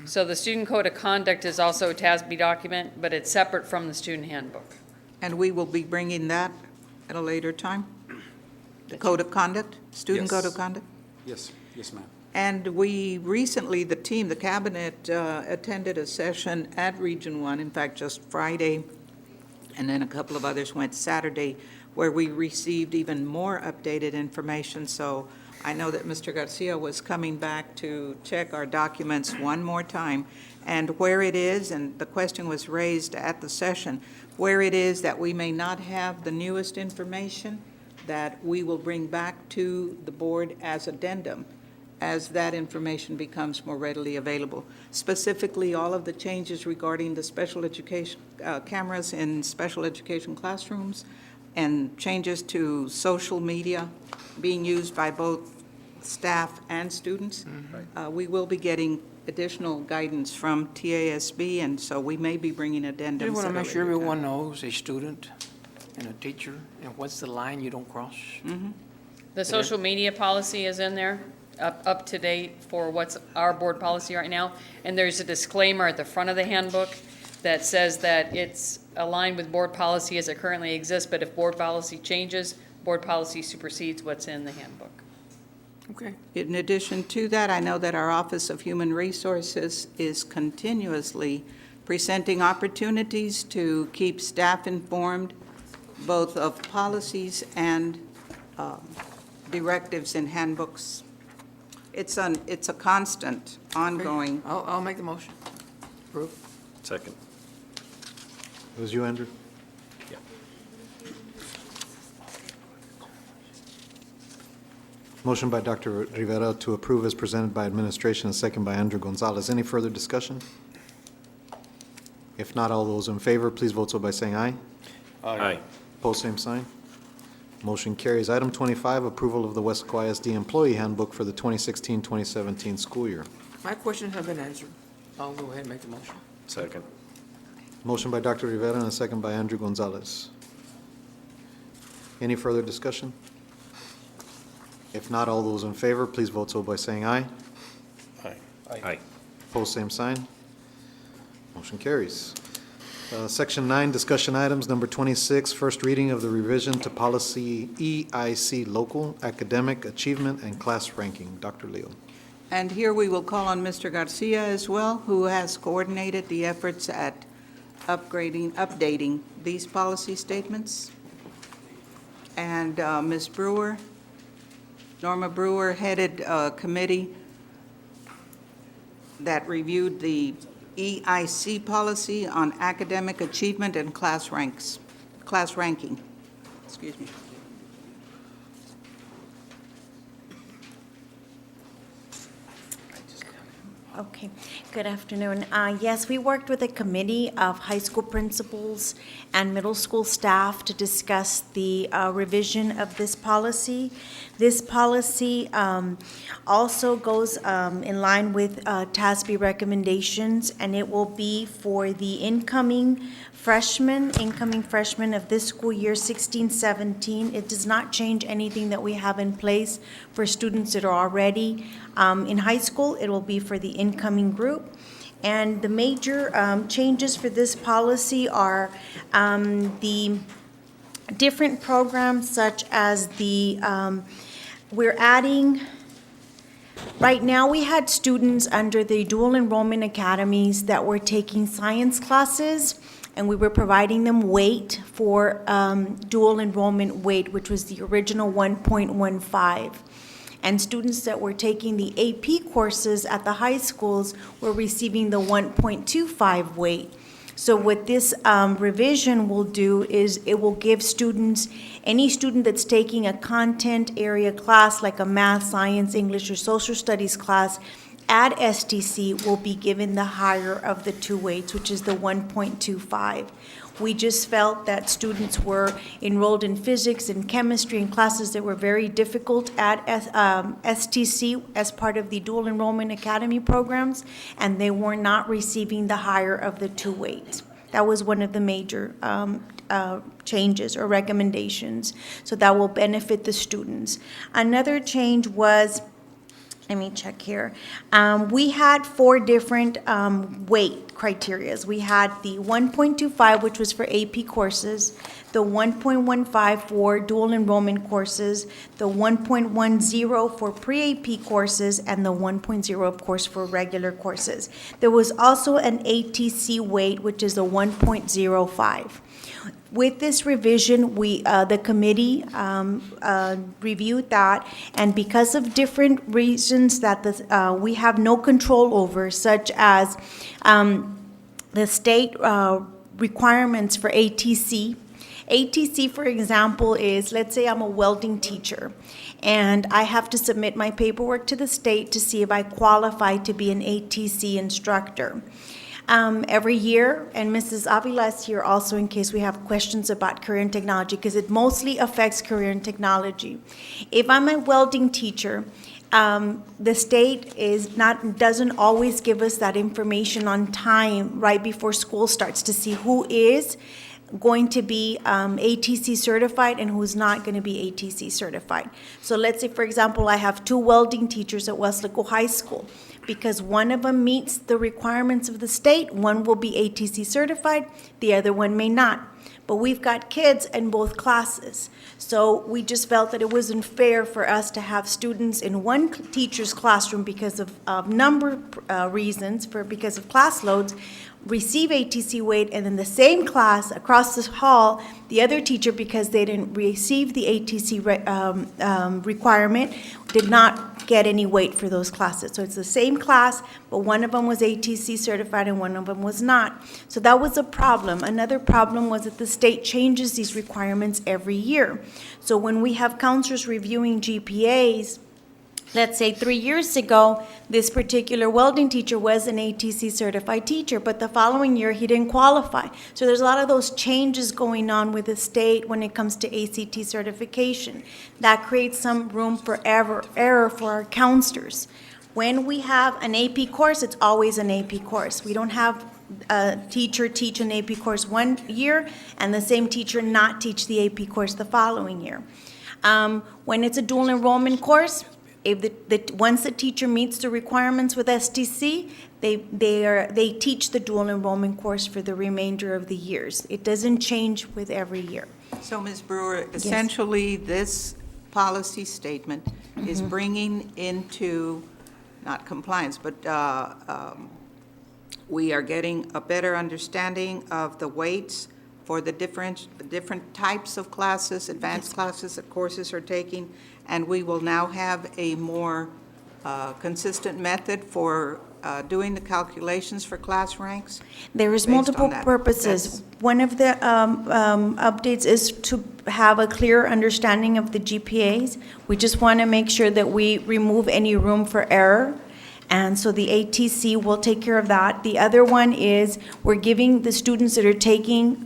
So the student code of conduct is also a TASB document, but it's separate from the student handbook. And we will be bringing that at a later time? The code of conduct, student code of Yes. conduct? Yes, yes, ma'am. And we recently, the team, the cabinet, attended a session at Region 1, in fact, just Friday, and then a couple of others went Saturday, where we received even more updated information. So I know that Mr. Garcia was coming back to check our documents one more time, and where it is, and the question was raised at the session, where it is that we may not have the newest information, that we will bring back to the board as addendum as that information becomes more readily available. Specifically, all of the changes regarding the special education, cameras in special education classrooms, and changes to social media being used by both staff and students. We will be getting additional guidance from TASB, and so we may be bringing addendums. Just want to at a make sure later time. everyone knows, a student and a teacher, and what's the line you don't cross. The social media policy is in there, up to date for what's our board policy right now. And there's a disclaimer at the front of the handbook that says that it's aligned with board policy as it currently exists, but if board policy changes, board policy supersedes what's in the handbook. Okay. In addition to that, I know that our Office of Human Resources is continuously presenting opportunities to keep staff informed, both of policies and directives in handbooks. It's a constant, ongoing. I'll make the motion. Approve. Second. It was you, Andrew? Motion by Dr. Rivera to approve as presented by administration, and second by Andrew Gonzalez. Any further discussion? If not, all those in favor, please vote so by saying aye. Aye. Pose same sign. Motion carries. Item 25, approval of the Weslaco ISD Employee Handbook for the 2016-2017 school year. My questions have been answered. I'll go ahead and make the motion. Second. Motion by Dr. Rivera and a second by Andrew Gonzalez. Any further discussion? If not, all those in favor, please vote so by saying aye. Aye. Pose same sign. Motion carries. Section 9, discussion items, number 26, first reading of the revision to policy EIC local, academic, achievement, and class ranking. Dr. Leo. And here we will call on Mr. Garcia as well, who has coordinated the efforts at updating these policy statements. And Ms. Brewer, Norma Brewer headed a committee that reviewed the EIC policy on academic achievement and class ranking. Excuse me. Okay, good afternoon. Yes, we worked with a committee of high school principals and middle school staff to discuss the revision of this policy. This policy also goes in line with TASB recommendations, and it will be for the incoming freshmen of this school year, 16-17. It does not change anything that we have in place for students that are already in high school. It will be for the incoming group. And the major changes for this policy are the different programs, such as we're adding, right now we had students under the dual enrollment academies that were taking science classes, and we were providing them weight for dual enrollment weight, which was the original 1.15. And students that were taking the AP courses at the high schools were receiving the 1.25 weight. So what this revision will do is it will give students, any student that's taking a content area class like a math, science, English, or social studies class at STC will be given the higher of the two weights, which is the 1.25. We just felt that students were enrolled in physics and chemistry and classes that were very difficult at STC as part of the dual enrollment academy programs, and they were not receiving the higher of the two weights. That was one of the major changes or recommendations. So that will benefit the students. Another change was, let me check here. We had 4 different weight criterias. We had the 1.25, which was for AP courses, the 1.15 for dual enrollment courses, the 1.10 for pre-AP courses, and the 1.0, of course, for regular courses. There was also an ATC weight, which is a 1.05. With this revision, the committee reviewed that, and because of different reasons that we have no control over, such as the state requirements for ATC. ATC, for example, is, let's say I'm a welding teacher, and I have to submit my paperwork to the state to see if I qualify to be an ATC instructor. Every year, and Mrs. Avila is here also in case we have questions about career and technology, because it mostly affects career and technology. If I'm a welding teacher The state doesn't always give us that information on time right before school starts to see who is going to be ATC certified and who's not going to be ATC certified. So let's say, for example, I have 2 welding teachers at Weslaco High School. Because one of them meets the requirements of the state, one will be ATC certified, the other one may not. But we've got kids in both classes. So we just felt that it wasn't fair for us to have students in one teacher's classroom because of number reasons, because of class loads, receive ATC weight, and in the same class across the hall, the other teacher, because they didn't receive the ATC requirement, did not get any weight for those classes. So it's the same class, but one of them was ATC certified and one of them was not. So that was a problem. Another problem was that the state changes these requirements every year. So when we have counselors reviewing GPAs, let's say 3 years ago, this particular welding teacher was an ATC certified teacher, but the following year he didn't qualify. So there's a lot of those changes going on with the state when it comes to ACT certification. That creates some room for error for our counselors. When we have an AP course, it's always an AP course. We don't have a teacher teach an AP course one year and the same teacher not teach the AP course the following year. When it's a dual enrollment course, once the teacher meets the requirements with STC, they teach the dual enrollment course for the remainder of the years. It doesn't change with every year. So, Ms. Brewer, essentially, this policy statement is bringing into, not compliance, but we are getting a better understanding of the weights for the different types of classes, advanced classes that courses are taking, and we will now have a more consistent method for doing the calculations for class ranks? There is based on multiple that. purposes. One of the updates is to have a clear understanding of the GPAs. We just want to make sure that we remove any room for error. And so the ATC will take care of that. The other one is we're giving the students that are taking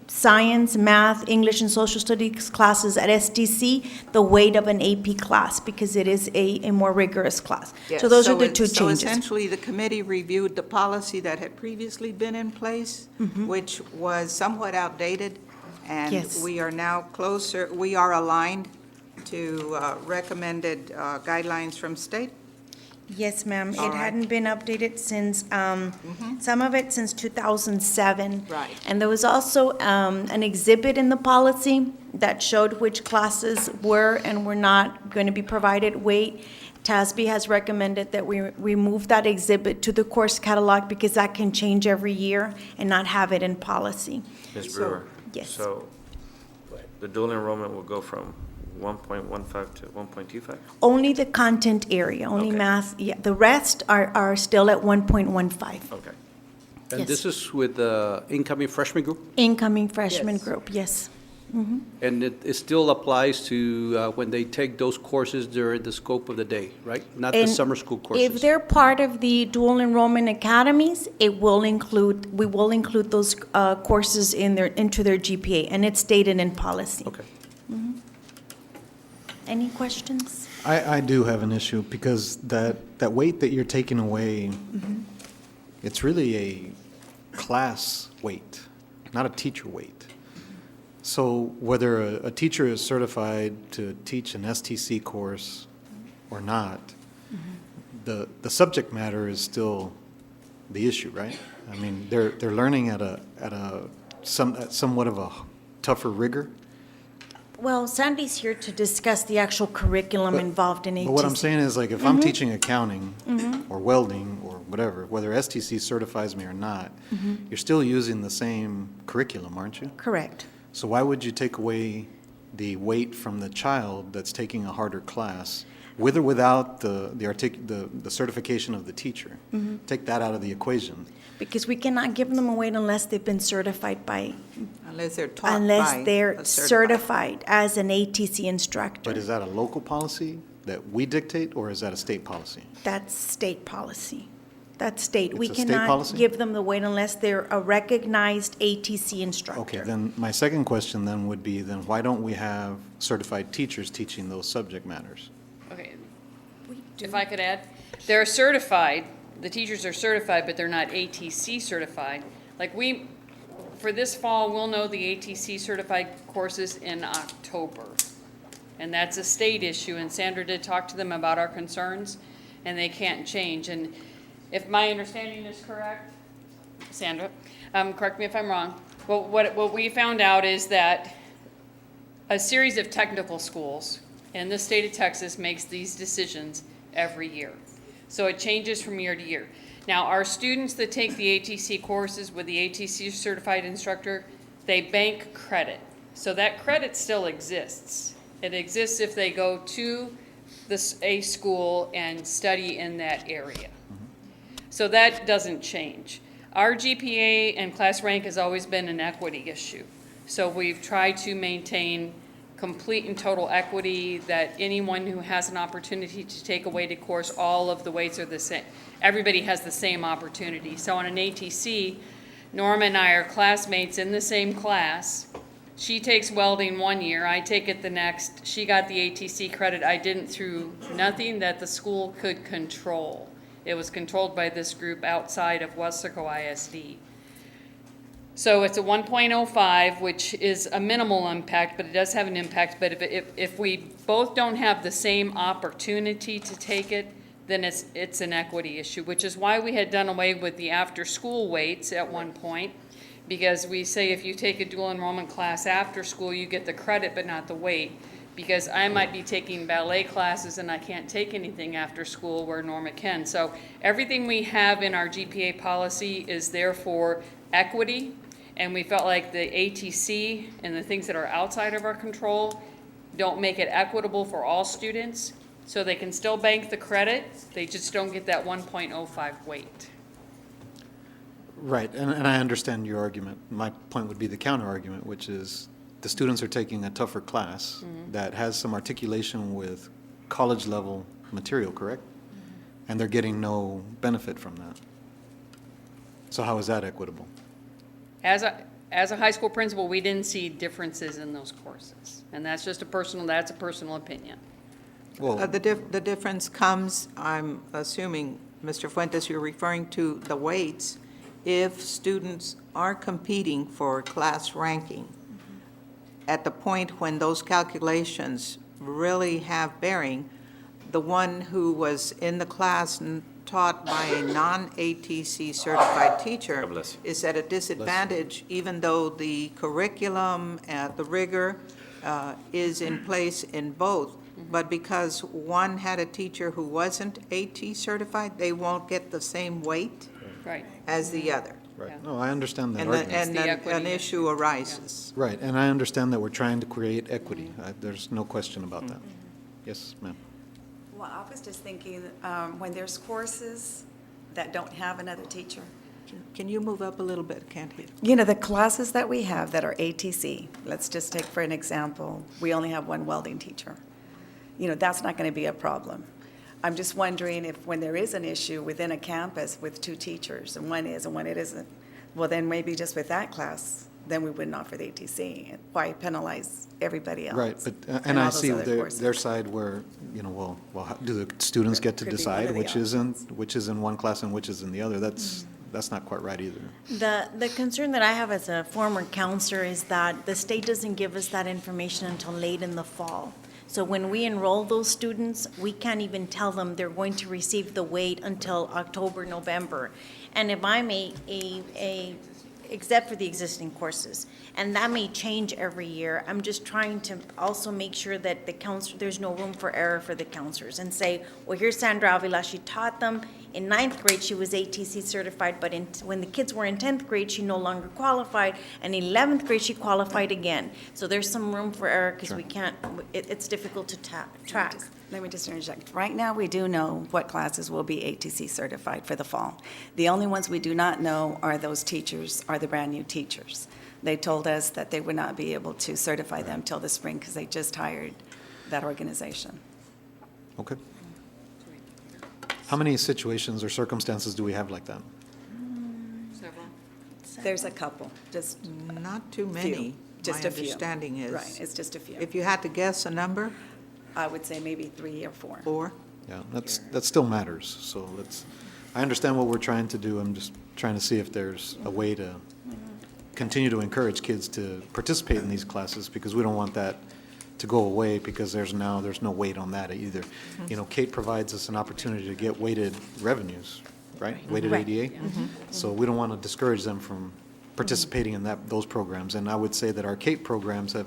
science, math, English, and social studies classes at STC the weight of an AP class because it is a more rigorous class. Yes, So those are the two So changes. essentially, the committee reviewed the policy that had previously been in place, which was somewhat outdated, and Yes. we are now closer, we are aligned to recommended guidelines from state? Yes, ma'am. All It right. hadn't been updated since, some of it since 2007. Right. And there was also an exhibit in the policy that showed which classes were and were not going to be provided weight. TASB has recommended that we remove that exhibit to the course catalog because that can change every year and not have it in policy. Ms. Brewer? Yes. So the dual enrollment will go from 1.15 to 1.25? Only the content area, only Okay. math, yeah. The rest are still at 1.15. Okay. And Yes. this is with the incoming freshman group? Incoming freshman Yes. group, yes. And it still applies to when they take those courses during the scope of the day, right? Not the And summer school If courses? they're part of the dual enrollment academies, we will include those courses into their GPA, and it's stated in policy. Okay. Any questions? I do have an issue because that weight that you're taking away, it's really a class weight, not a teacher weight. So whether a teacher is certified to teach an STC course or not, the subject matter is still the issue, right? I mean, they're learning at somewhat of a tougher rigor. Well, Sandy's here to discuss the actual curriculum involved in ATC. But what I'm saying is, like, if I'm teaching accounting or welding or whatever, whether STC certifies me or not, you're still using the same curriculum, aren't you? Correct. So why would you take away the weight from the child that's taking a harder class, with or without the certification of the teacher? Take that out of the equation. Because we cannot give them a weight unless they've been certified by, Unless they're taught by unless they're a certified as an ATC instructor. But is that a local policy that we dictate, or is that a state policy? That's state policy. That's state. We It's a state cannot policy? give them the weight unless they're a recognized ATC instructor. Okay, then my second question then would be, then why don't we have certified teachers teaching those subject matters? Okay, if I could add, they're certified, the teachers are certified, but they're not ATC certified. Like for this fall, we'll know the ATC certified courses in October. And that's a state issue, and Sandra did talk to them about our concerns, and they can't change. And if my understanding is correct, Sandra, correct me if I'm wrong, but what we found out is that a series of technical schools in the state of Texas makes these decisions every year. So it changes from year to year. Now, our students that take the ATC courses with the ATC certified instructor, they bank credit. So that credit still exists. It exists if they go to a school and study in that area. So that doesn't change. Our GPA and class rank has always been an equity issue. So we've tried to maintain complete and total equity, that anyone who has an opportunity to take a weighted course, all of the weights are the same. Everybody has the same opportunity. So on an ATC, Norma and I are classmates in the same class. She takes welding one year, I take it the next. She got the ATC credit, I didn't, through nothing that the school could control. It was controlled by this group outside of Weslaco ISD. So it's a 1.05, which is a minimal impact, but it does have an impact. But if we both don't have the same opportunity to take it, then it's an equity issue, which is why we had done away with the after-school weights at one point, because we say if you take a dual enrollment class after school, you get the credit but not the weight. Because I might be taking ballet classes and I can't take anything after school where Norma can. So everything we have in our GPA policy is there for equity. And we felt like the ATC and the things that are outside of our control don't make it equitable for all students. So they can still bank the credit, they just don't get that 1.05 weight. Right, and I understand your argument. My point would be the counter argument, which is the students are taking a tougher class that has some articulation with college level material, correct? And they're getting no benefit from that. So how is that equitable? As a high school principal, we didn't see differences in those courses. And that's just a personal opinion. Well, The difference comes, I'm assuming, Mr. Fuentes, you're referring to the weights. If students are competing for class ranking, at the point when those calculations really have bearing, the one who was in the class and taught by a non-ATC certified teacher is at a disadvantage, even though the curriculum, the rigor is in place in both. But because one had a teacher who wasn't AT certified, they won't get the same weight as the other. right, no, I understand that And argument. the then equity an issue arises. Right, and I understand that we're trying to create equity. There's no question about that. Yes, ma'am. Well, I was just thinking, when there's courses that don't have another teacher. Can you move up a little bit? Can't hear. You know, the classes that we have that are ATC, let's just take for an example, we only have one welding teacher. You know, that's not going to be a problem. I'm just wondering if when there is an issue within a campus with two teachers, and one is and one it isn't, well, then maybe just with that class, then we wouldn't offer the ATC. Why penalize everybody else? Right, but, and and all I those see other courses? their side where, you know, well, how do the students get to Could be one decide of the which is in one class and which is in the other? That's not quite right either. The concern that I have as a former counselor is that the state doesn't give us that information until late in the fall. So when we enroll those students, we can't even tell them they're going to receive the weight until October, November. And if I'm except for the existing courses, and that may change every year, I'm just trying to also make sure that the counselor, there's no room for error for the counselors, and say, well, here's Sandra Avila, she taught them. In 9th grade, she was ATC certified, but when the kids were in 10th grade, she no longer qualified, and in 11th grade, she qualified again. So there's some room for error, because we can't, it's difficult to track. Let me just interject. Right now, we do know what classes will be ATC certified for the fall. The only ones we do not know are those teachers, are the brand-new teachers. They told us that they would not be able to certify them till the spring because they just hired that organization. Okay. How many situations or circumstances do we have like that? Several. There's a couple, just Not too few. many. Just My a few. understanding is. Right, it's just a few. If you had to guess a number, I would say maybe 3 or 4. 4? Yeah, that still matters, so I understand what we're trying to do, I'm just trying to see if there's a way to continue to encourage kids to participate in these classes, because we don't want that to go away, because there's no weight on that either. You know, Kate provides us an opportunity to get weighted revenues, right? Weighted Right. ADA. So we don't want to discourage them from participating in those programs. And I would say that our Kate programs have,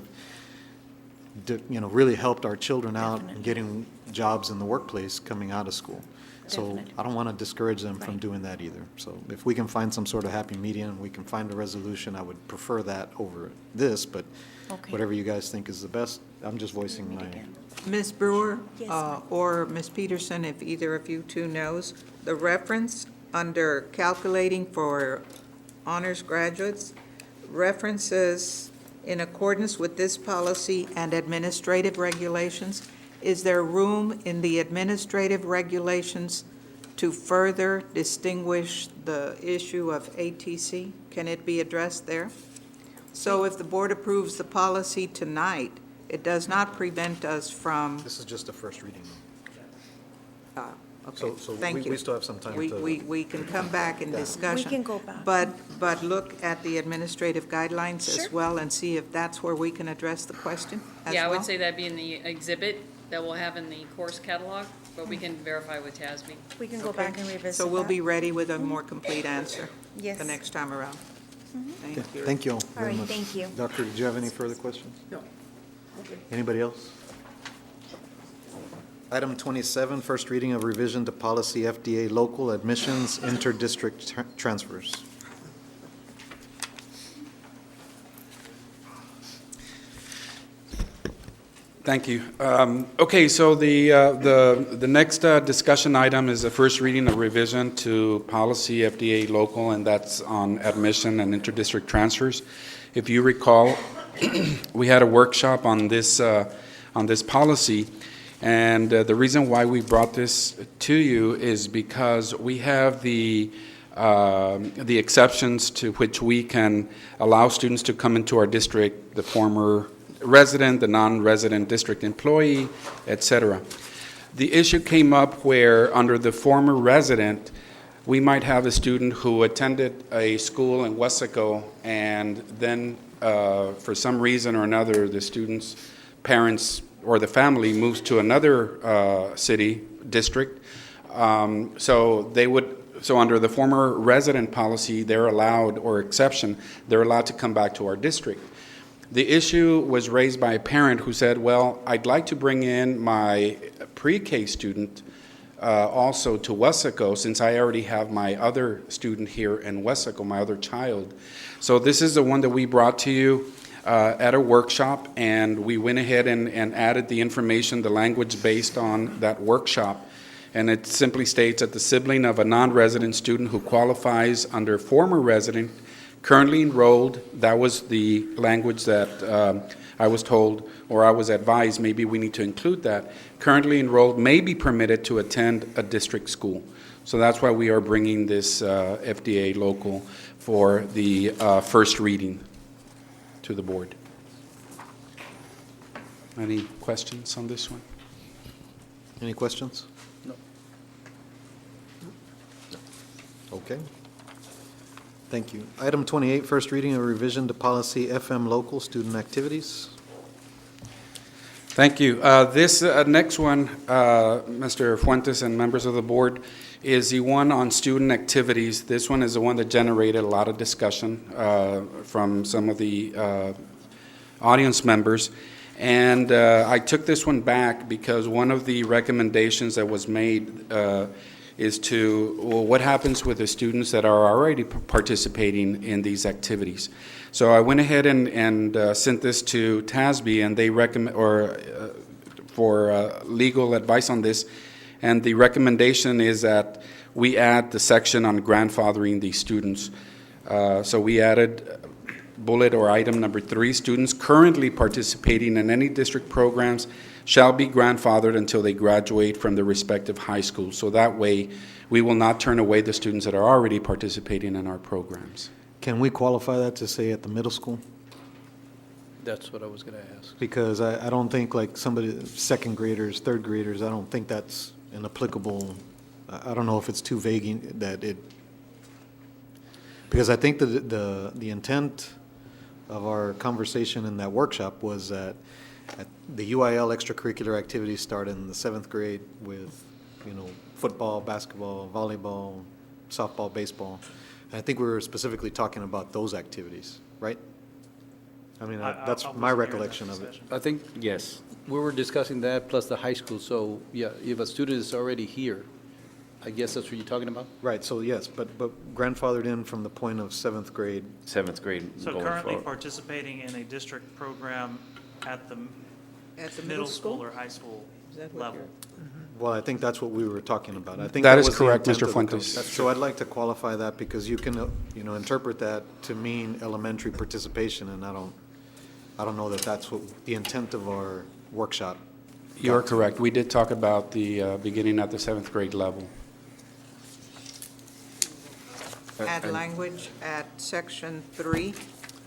really helped our children out and getting jobs in the workplace coming out of school. So Definitely. I don't want to discourage them from Right. doing that either. So if we can find some sort of happy medium, and we can find a resolution, I would prefer that over this, but Okay. whatever you guys think is the best, I'm just voicing my, Ms. Brewer, Yes, ma'am. or Ms. Peterson, if either of you two knows, the reference under calculating for honors graduates references in accordance with this policy and administrative regulations. Is there room in the administrative regulations to further distinguish the issue of ATC? Can it be addressed there? So if the board approves the policy tonight, it does not prevent us from, this is just a first reading. okay, So thank you. we still have some time to. We can come back in discussion. We can go back. But look at the administrative guidelines Sure. as well and see if that's where we can address the question as Yeah, I well. would say that'd be in the exhibit that we'll have in the course catalog, but we can verify with TASB. We can go Okay. back and revisit So we'll that. be ready with a more complete answer Yes. the next time around. Thank Okay, you. thank you all All very right, much. thank you. Doctor, did you have any further questions? No. Anybody else? Item 27, first reading of revision to policy FDA local admissions inter-district transfers. Thank you. Okay, so the next discussion item is the first reading of revision to policy FDA local, and that's on admission and interdistrict transfers. If you recall, we had a workshop on this policy, and the reason why we brought this to you is because we have the exceptions to which we can allow students to come into our district, the former resident, the non-resident district employee, et cetera. The issue came up where, under the former resident, we might have a student who attended a school in Weslaco, and then, for some reason or another, the student's parents or the family moves to another city, district. So under the former resident policy, they're allowed, or exception, they're allowed to come back to our district. The issue was raised by a parent who said, well, I'd like to bring in my pre-K student also to Weslaco, since I already have my other student here in Weslaco, my other child. So this is the one that we brought to you at a workshop, and we went ahead and added the information, the language based on that workshop. And it simply states that the sibling of a non-resident student who qualifies under former resident, currently enrolled, that was the language that I was told, or I was advised, maybe we need to include that. Currently enrolled may be permitted to attend a district school. So that's why we are bringing this FDA local for the first reading to the board. Any questions on this one? Any questions? No. Okay. Thank you. Item 28, first reading of revision to policy FM local student activities. Thank you. This next one, Mr. Fuentes and members of the board, is the one on student activities. This one is the one that generated a lot of discussion from some of the audience members. And I took this one back because one of the recommendations that was made is to, well, what happens with the students that are already participating in these activities? So I went ahead and sent this to TASB, and they recommend, for legal advice on this, and the recommendation is that we add the section on grandfathering these students. So we added bullet or item number 3, students currently participating in any district programs shall be grandfathered until they graduate from the respective high schools. So that way, we will not turn away the students that are already participating in our programs. Can we qualify that to say at the middle school? That's what I was going to ask. Because I don't think like somebody, second graders, third graders, I don't think that's an applicable, I don't know if it's too vague that it, because I think the intent of our conversation in that workshop was that the UIL extracurricular activities start in the 7th grade with, football, basketball, volleyball, softball, baseball. And I think we were specifically talking about those activities, right? I mean, that's I'll my listen here in that recollection of it. discussion. I think Yes. we were discussing that plus the high school, so, yeah, if a student is already here, I guess that's what you're talking about? Right, so yes, but grandfathered in from the point of 7th grade. 7th grade So going currently forward. participating in a district program at the At the middle school or high school Is that what level. you're- Well, I think that's what we were talking about. I think That that is was the correct, intent Mr. of the Fuentes. con- So I'd like to qualify that because you can, interpret that to mean elementary participation, and I don't know that that's what the intent of our workshop. You're correct. We did talk about the beginning at the 7th grade level. Add language at section 3,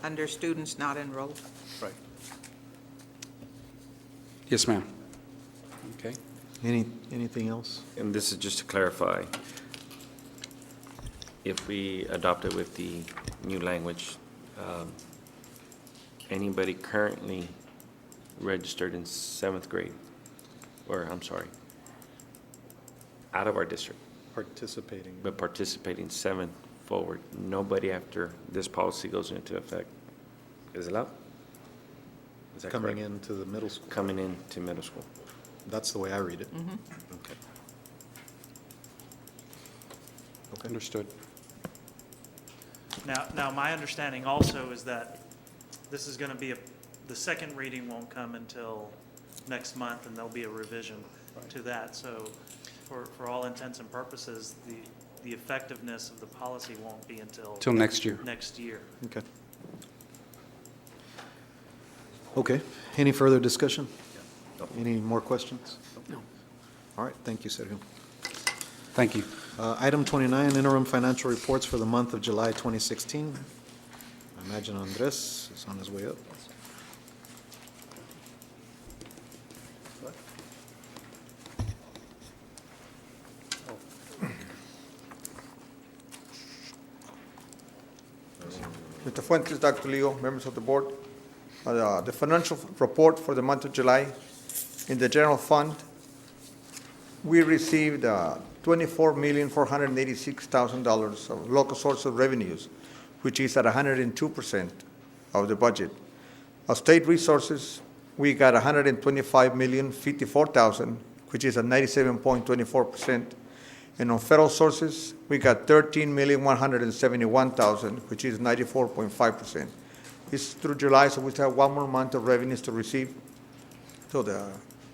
under students not enrolled. Right. Yes, ma'am. Okay. Anything else? And this is just to clarify, if we adopt it with the new language, anybody currently registered in 7th grade, or, I'm sorry, out of our district, Participating. but participating 7th forward, nobody after this policy goes into effect is allowed? Is that Coming correct? into the middle school. Coming into middle school. That's the way I read it. Okay. Understood. Now, my understanding also is that this is going to be the second reading won't come until next month, and there'll be a revision to that. So for all intents and purposes, the effectiveness of the policy won't be until Till next year. next year. Okay. Okay, any further discussion? Any more questions? No. All right, thank you, Sergio. Thank you. Item 29, interim financial reports for the month of July 2016. I imagine Andres is on his way up. Mr. Fuentes, Dr. Leo, members of the board, the financial report for the month of July, in the general fund, we received $24,486,000 of local source of revenues, which is at 102% of the budget. Of state resources, we got $125,054,000, which is at 97.24%. And on federal sources, we got $13,171,000, which is 94.5%. It's through July, so we still have one more month of revenues to receive. So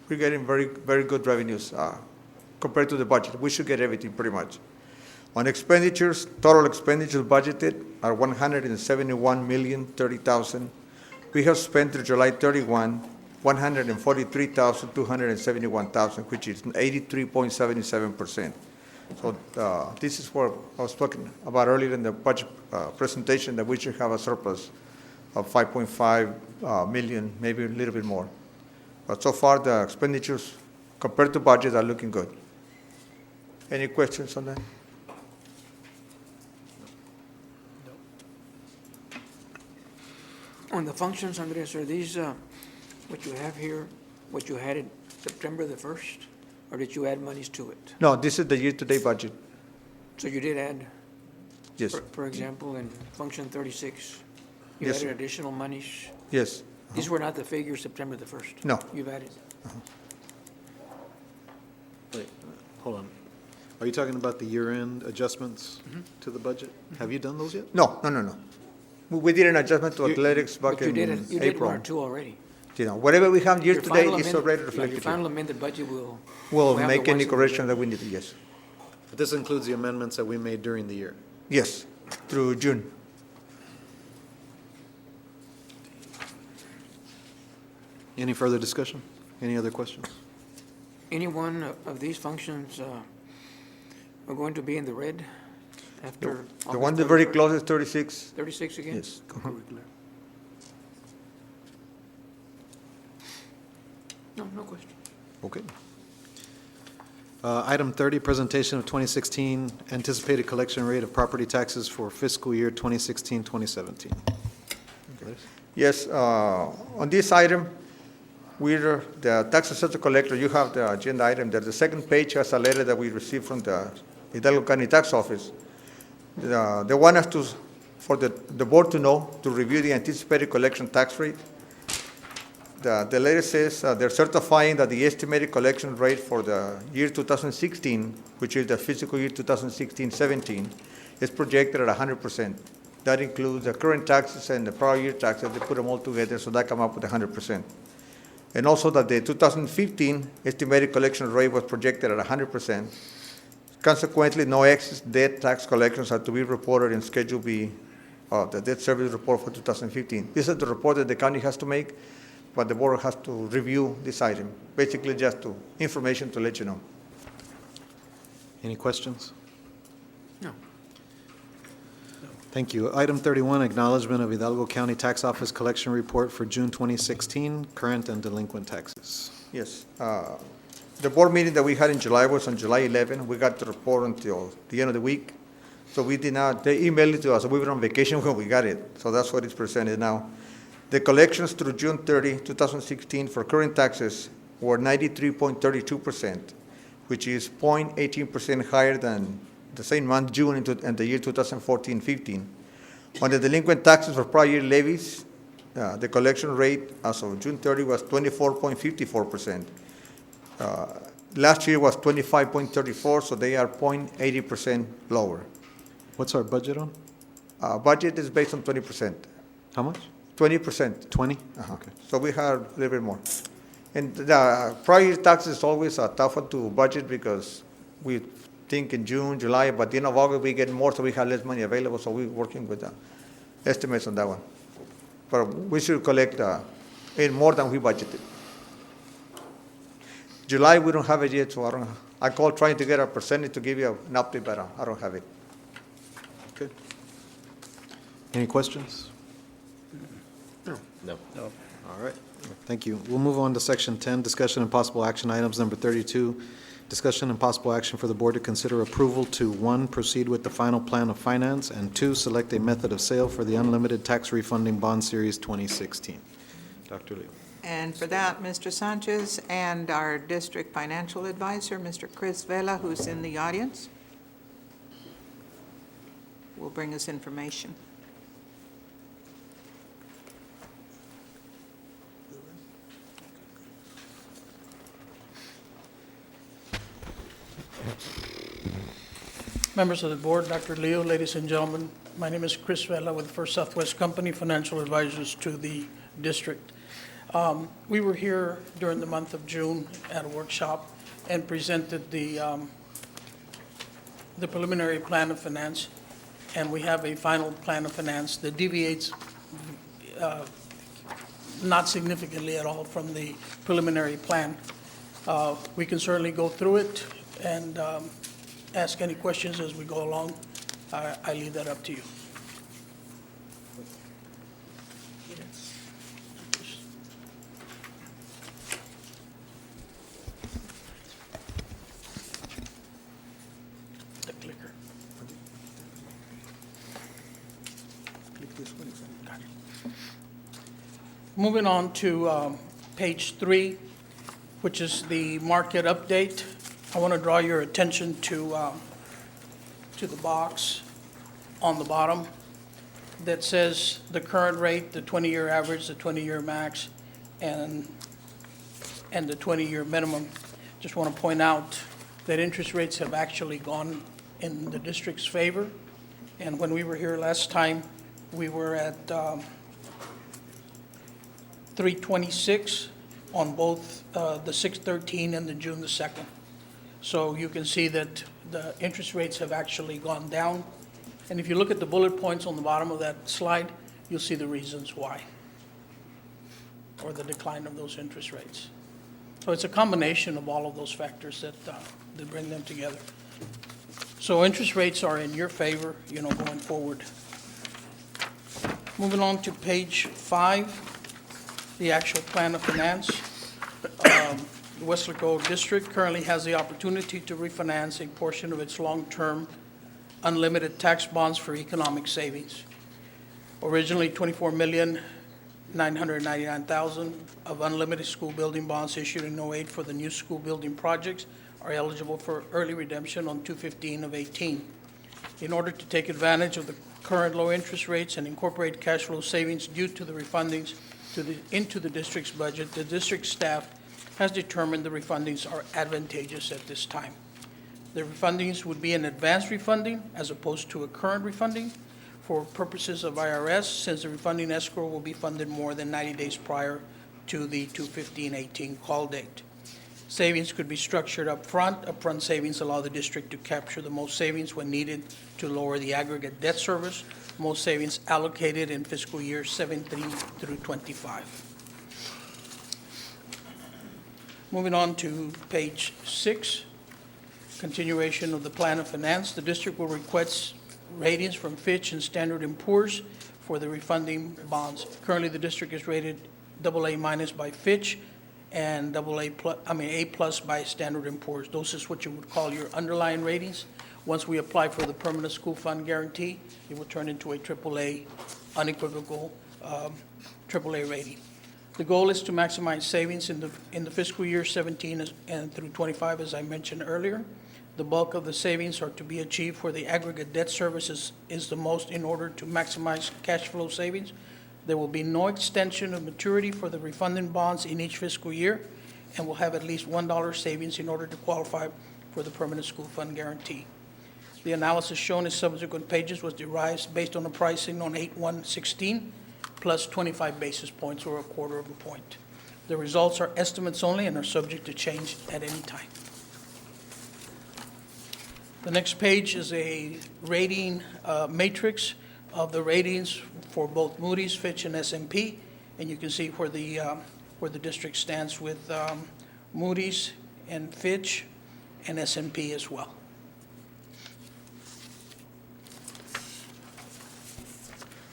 we're getting very, very good revenues compared to the budget. We should get everything pretty much. On expenditures, total expenditures budgeted are $171,030,000. We have spent through July 31, $143,271,000, which is 83.77%. So this is what I was talking about earlier in the budget presentation, that we should have a surplus of 5.5 million, maybe a little bit more. But so far, the expenditures compared to budget are looking good. Any questions on that? On the functions, Andres, are these, what you have here, what you had in September the 1st? Or did you add monies to it? No, this is the year-to-date budget. So you did add, Yes, for example, in function 36, you Yes, added sir. additional monies? yes. These were not the figures September the 1st? No. You've added? Wait, hold on. Are you talking about the year-end adjustments Mm-hmm. to the budget? Have you done those yet? No. We did an adjustment to athletics back But you in did one or April. two already. Whatever we have Your year-to-date final is amended- already yeah, reflected Your here. final amended budget will. We'll have the make any ones that we correction did. that we need to, yes. But this includes the amendments that we made during the year. Yes, through June. Any further discussion? Any other questions? Any one of these functions are going to be in the red after? The one that's very close is 36. 36 again? Yes. Co-curricular. No question. Okay. Item 30, presentation of 2016 anticipated collection rate of property taxes for fiscal year 2016-2017. Yes, on this item, we're the tax assessor collector, you have the agenda item there. The second page has a letter that we received from the Hidalgo County Tax Office. They want us to, for the board to know, to review the anticipated collection tax rate. The letter says they're certifying that the estimated collection rate for the year 2016, which is the fiscal year 2016-17, is projected at 100%. That includes the current taxes and the prior year taxes. They put them all together, so that come up with 100%. And also that the 2015 estimated collection rate was projected at 100%. Consequently, no excess debt tax collections are to be reported in Schedule B of the debt service report for 2015. This is the report that the county has to make, but the board has to review this item, basically just to information to let you know. Any questions? No. Thank you. Item 31, acknowledgment of Hidalgo County Tax Office collection report for June 2016, current and delinquent taxes. Yes. The board meeting that we had in July was on July 11. We got the report until the end of the week. So we did not, they emailed it to us. We were on vacation when we got it. So that's what is presented now. The collections through June 30, 2016 for current taxes were 93.32%, which is 0.18% higher than the same month, June, and the year 2014-15. On the delinquent taxes for prior year levies, the collection rate as of June 30 was 24.54%. Last year was 25.34, so they are 0.80% lower. What's our budget on? Budget is based on 20%. How much? 20%. 20? Okay. So we have a little bit more. And the prior year tax is always a tough one to budget because we think in June, July, but at the end of August we get more, so we have less money available, so we're working with the estimates on that one. But we should collect more than we budgeted. July, we don't have it yet, so I called trying to get a percentage to give you an update, but I don't have it. Okay. Any questions? No. All right, thank you. We'll move on to section 10, discussion and possible action items. Number 32, discussion and possible action for the board to consider approval to, 1, proceed with the final plan of finance, and 2, select a method of sale for the unlimited tax refunding bond series 2016. Dr. Leo. And for that, Mr. Sanchez and our district financial advisor, Mr. Chris Vela, who's in the audience, will bring us information. Members of the board, Dr. Leo, ladies and gentlemen, my name is Chris Vela with First Southwest Company, financial advisors to the district. We were here during the month of June at a workshop and presented the preliminary plan of finance, and we have a final plan of finance that deviates not significantly at all from the preliminary plan. We can certainly go through it and ask any questions as we go along. I leave that up to you. The clicker. Got it. Moving on to page 3, which is the market update. I want to draw your attention to the box on the bottom that says the current rate, the 20-year average, the 20-year max, and the 20-year minimum. Just want to point out that interest rates have actually gone in the district's favor. And when we were here last time, we were at 326 on both the 6/13 and the June the 2nd. So you can see that the interest rates have actually gone down. And if you look at the bullet points on the bottom of that slide, you'll see the reasons why, or the decline of those interest rates. So it's a combination of all of those factors that bring them together. So interest rates are in your favor, going forward. Moving on to page 5, the actual plan of finance. the Weslaco District currently has the opportunity to refinance a portion of its long-term unlimited tax bonds for economic savings. Originally, $24,999,000 of unlimited school building bonds issued in '08 for the new school building projects are eligible for early redemption on 2/15/18. In order to take advantage of the current low interest rates and incorporate cash flow savings due to the refundings into the district's budget, the district staff has determined the refundings are advantageous at this time. The refundings would be an advance refunding as opposed to a current refunding for purposes of IRS, since the refunding escrow will be funded more than 90 days prior to the 2/15/18 call date. Savings could be structured up front. Upfront savings allow the district to capture the most savings when needed to lower the aggregate debt service, most savings allocated in fiscal year 17 through 25. Moving on to page 6, continuation of the plan of finance. The district will request ratings from Fitch and Standard & Poor's for the refunding bonds. Currently, the district is rated AA- by Fitch and A+ by Standard & Poor's. Those is what you would call your underlying ratings. Once we apply for the permanent school fund guarantee, it will turn into a AAA, unequivocal AAA rating. The goal is to maximize savings in the fiscal year 17 and through 25, as I mentioned earlier. The bulk of the savings are to be achieved where the aggregate debt service is the most in order to maximize cash flow savings. There will be no extension of maturity for the refunding bonds in each fiscal year, and will have at least $1 savings in order to qualify for the permanent school fund guarantee. The analysis shown in subsequent pages was derived based on the pricing on 8/1/16 plus 25 basis points or a quarter of a point. The results are estimates only and are subject to change at any time. The next page is a rating matrix of the ratings for both Moody's, Fitch, and S&P, and you can see where the district stands with Moody's and Fitch and S&P as well.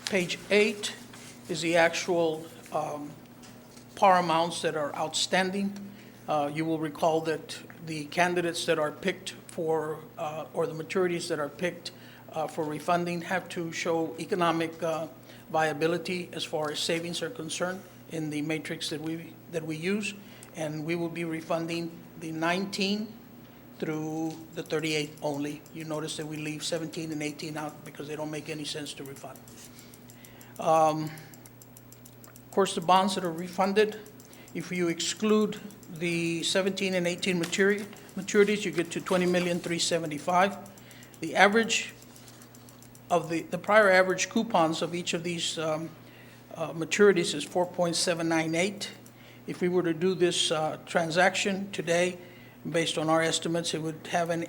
Page 8 is the actual par amounts that are outstanding. You will recall that the candidates that are picked for, or the maturities that are picked for refunding have to show economic viability as far as savings are concerned in the matrix that we use, and we will be refunding the 19 through the 38 only. You notice that we leave 17 and 18 out because they don't make any sense to refund. Of course, the bonds that are refunded, if you exclude the 17 and 18 maturities, you get to $20,375,000. The average of the prior average coupons of each of these maturities is 4.798. If we were to do this transaction today, based on our estimates, it would have an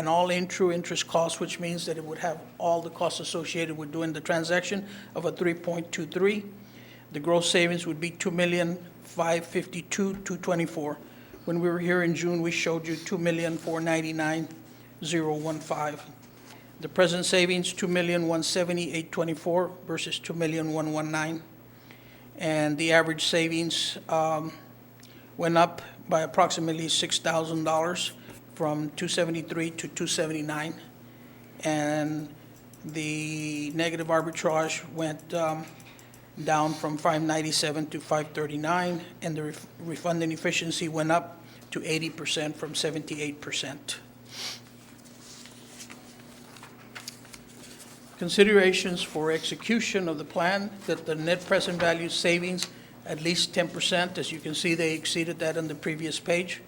all-in true interest cost, which means that it would have all the costs associated with doing the transaction of a 3.23. The gross savings would be $2,552,224. When we were here in June, we showed you $2,499,015. The present savings, $2,170,824 versus $2,119,000. And the average savings went up by approximately $6,000 from $273 to $279. And the negative arbitrage went down from 597 to 539, and the refunding efficiency went up to 80% from 78%. Considerations for execution of the plan, that the net present value savings at least 10%. As you can see, they exceeded that on the previous page.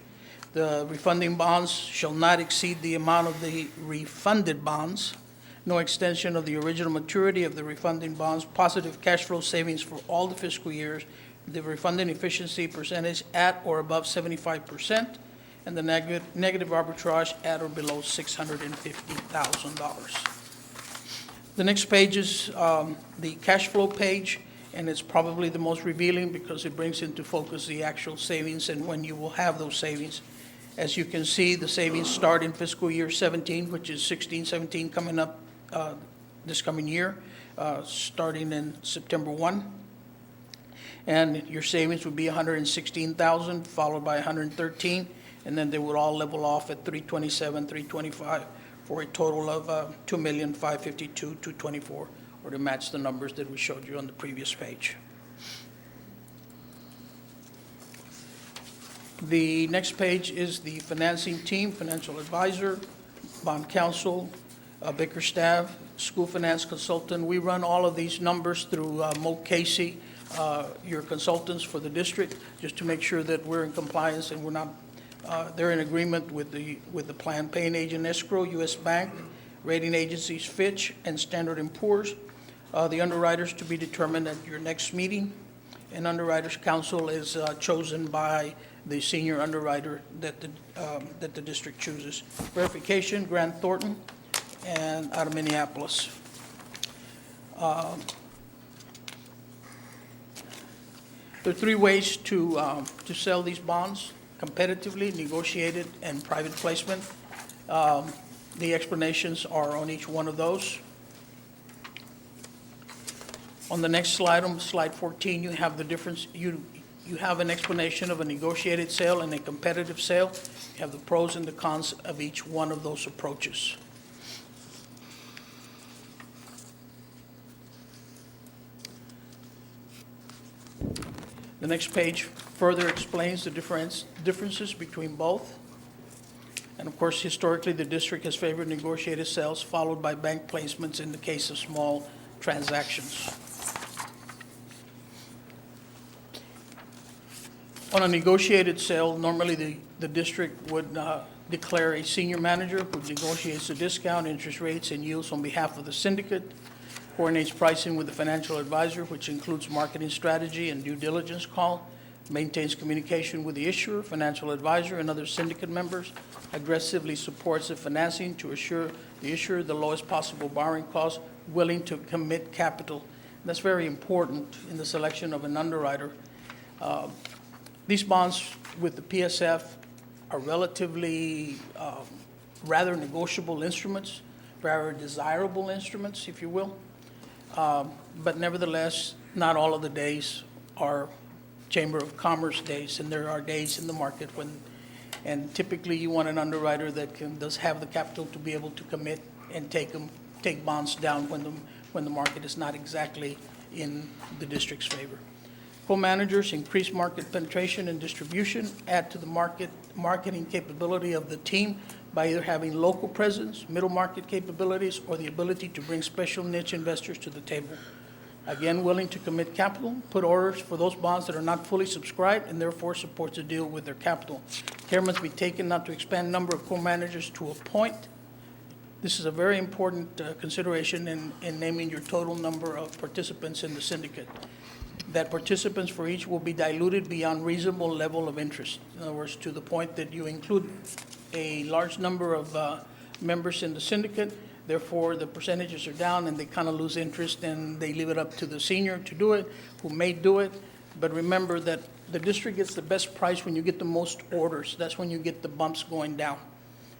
The refunding bonds shall not exceed the amount of the refunded bonds. No extension of the original maturity of the refunding bonds. Positive cash flow savings for all the fiscal years. The refunding efficiency percentage at or above 75%, and the negative arbitrage at or below $650,000. The next page is the cash flow page, and it's probably the most revealing because it brings into focus the actual savings and when you will have those savings. As you can see, the savings start in fiscal year 17, which is 16-17 coming up this coming year, starting in September 1. And your savings would be 116,000, followed by 113, and then they would all level off at 327, 325, for a total of 2,552,224, or to match the numbers that we showed you on the previous page. The next page is the financing team, financial advisor, bond counsel, Bickerstaff, school finance consultant. We run all of these numbers through Mo Casey, your consultants for the district, just to make sure that we're in compliance and we're not, they're in agreement with the plan. Paying agent escrow, U.S. Bank, rating agencies Fitch and Standard & Poor's. The underwriters to be determined at your next meeting. And underwriters council is chosen by the senior underwriter that the district chooses. Verification, Grant Thornton, and out of Minneapolis. There are three ways to sell these bonds: competitively, negotiated, and private placement. The explanations are on each one of those. On the next slide, on slide 14, you have the difference. You have an explanation of a negotiated sale and a competitive sale. You have the pros and the cons of each one of those approaches. The next page further explains the differences between both. And of course, historically, the district has favored negotiated sales, followed by bank placements in the case of small transactions. On a negotiated sale, normally the district would declare a senior manager who negotiates the discount, interest rates, and yields on behalf of the syndicate, coordinates pricing with the financial advisor, which includes marketing strategy and due diligence call, maintains communication with the issuer, financial advisor, and other syndicate members, aggressively supports the financing to assure the issuer the lowest possible borrowing cost, willing to commit capital. That's very important in the selection of an underwriter. These bonds with the PSF are relatively rather negotiable instruments, very desirable instruments, if you will. But nevertheless, not all of the days are Chamber of Commerce days, and there are days in the market when, and typically you want an underwriter that does have the capital to be able to commit and take bonds down when the market is not exactly in the district's favor. Co-managers increase market penetration and distribution, add to the marketing capability of the team by either having local presence, middle market capabilities, or the ability to bring special niche investors to the table. Again, willing to commit capital, put orders for those bonds that are not fully subscribed, and therefore supports a deal with their capital. Care must be taken not to expand number of co-managers to a point. This is a very important consideration in naming your total number of participants in the syndicate. That participants for each will be diluted beyond reasonable level of interest. In other words, to the point that you include a large number of members in the syndicate, therefore the percentages are down and they kind of lose interest and they leave it up to the senior to do it, who may do it. But remember that the district gets the best price when you get the most orders. That's when you get the bumps going down.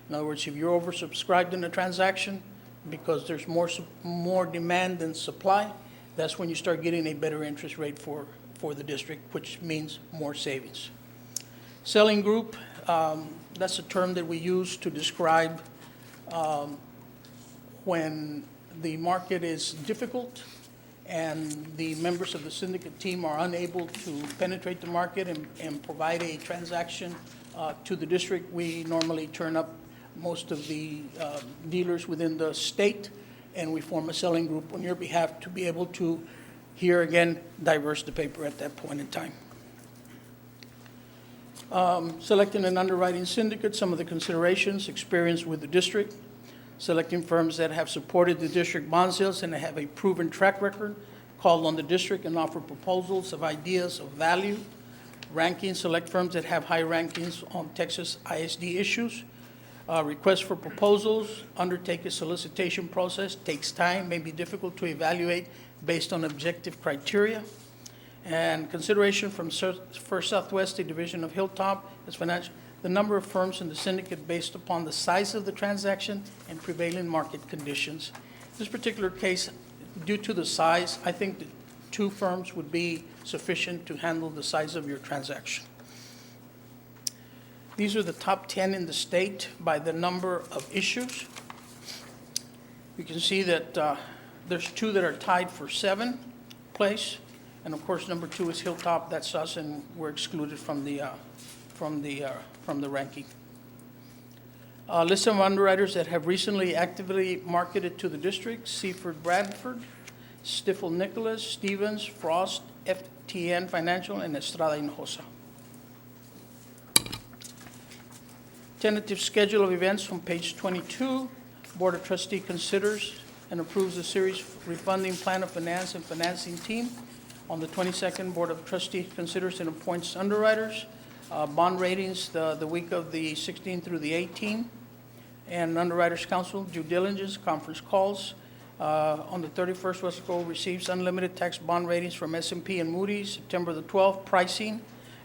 In other words, if you're oversubscribed in a transaction because there's more demand than supply, that's when you start getting a better interest rate for the district, which means more savings. Selling group, that's a term that we use to describe when the market is difficult and the members of the syndicate team are unable to penetrate the market and provide a transaction to the district. We normally turn up most of the dealers within the state, and we form a selling group on your behalf to be able to, here again, diverse the paper at that point in time. Selecting an underwriting syndicate, some of the considerations: experience with the district, selecting firms that have supported the district bond sales and have a proven track record, call on the district and offer proposals of ideas of value, ranking, select firms that have high rankings on Texas ISD issues, request for proposals, undertake a solicitation process, takes time, may be difficult to evaluate based on objective criteria, and consideration from First Southwest, a division of Hilltop, as financial, the number of firms in the syndicate based upon the size of the transaction and prevailing market conditions. This particular case, due to the size, I think that 2 firms would be sufficient to handle the size of your transaction. These are the top 10 in the state by the number of issues. You can see that there's 2 that are tied for 7th place, and of course, number 2 is Hilltop. That's us, and we're excluded from the ranking. List of underwriters that have recently actively marketed to the district: Seaford Bradford, Stifel Nicholas, Stevens, Frost, FTN Financial, and Estrada Hinojosa. Tentative schedule of events on page 22. Board of Trustee considers and approves the series refunding plan of finance and financing team. On the 22nd, Board of Trustees considers and appoints underwriters. Bond ratings the week of the 16th through the 18th. And Underwriters Council, due diligence, conference calls. On the 31st, Weslaco receives unlimited tax bond ratings from S&P and Moody's. September the 12th, pricing.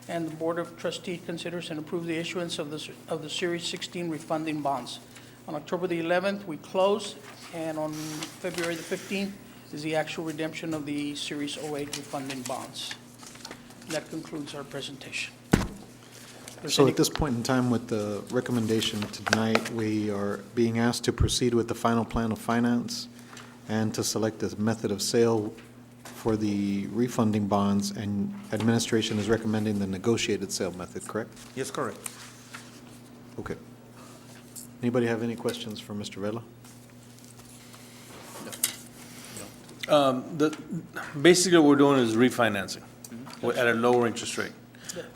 And the Board of Trustees considers and approves the issuance of the Series 16 refunding bonds. On October the 11th, we close, and on February the 15th is the actual redemption of the Series 08 refunding bonds. That concludes our presentation. So at this point in time, with the recommendation tonight, we are being asked to proceed with the final plan of finance and to select the method of sale for the refunding bonds, and administration is recommending the negotiated sale method, correct? Yes, correct. Okay. Anybody have any questions for Mr. Vela? Basically, what we're doing is refinancing at a lower interest rate.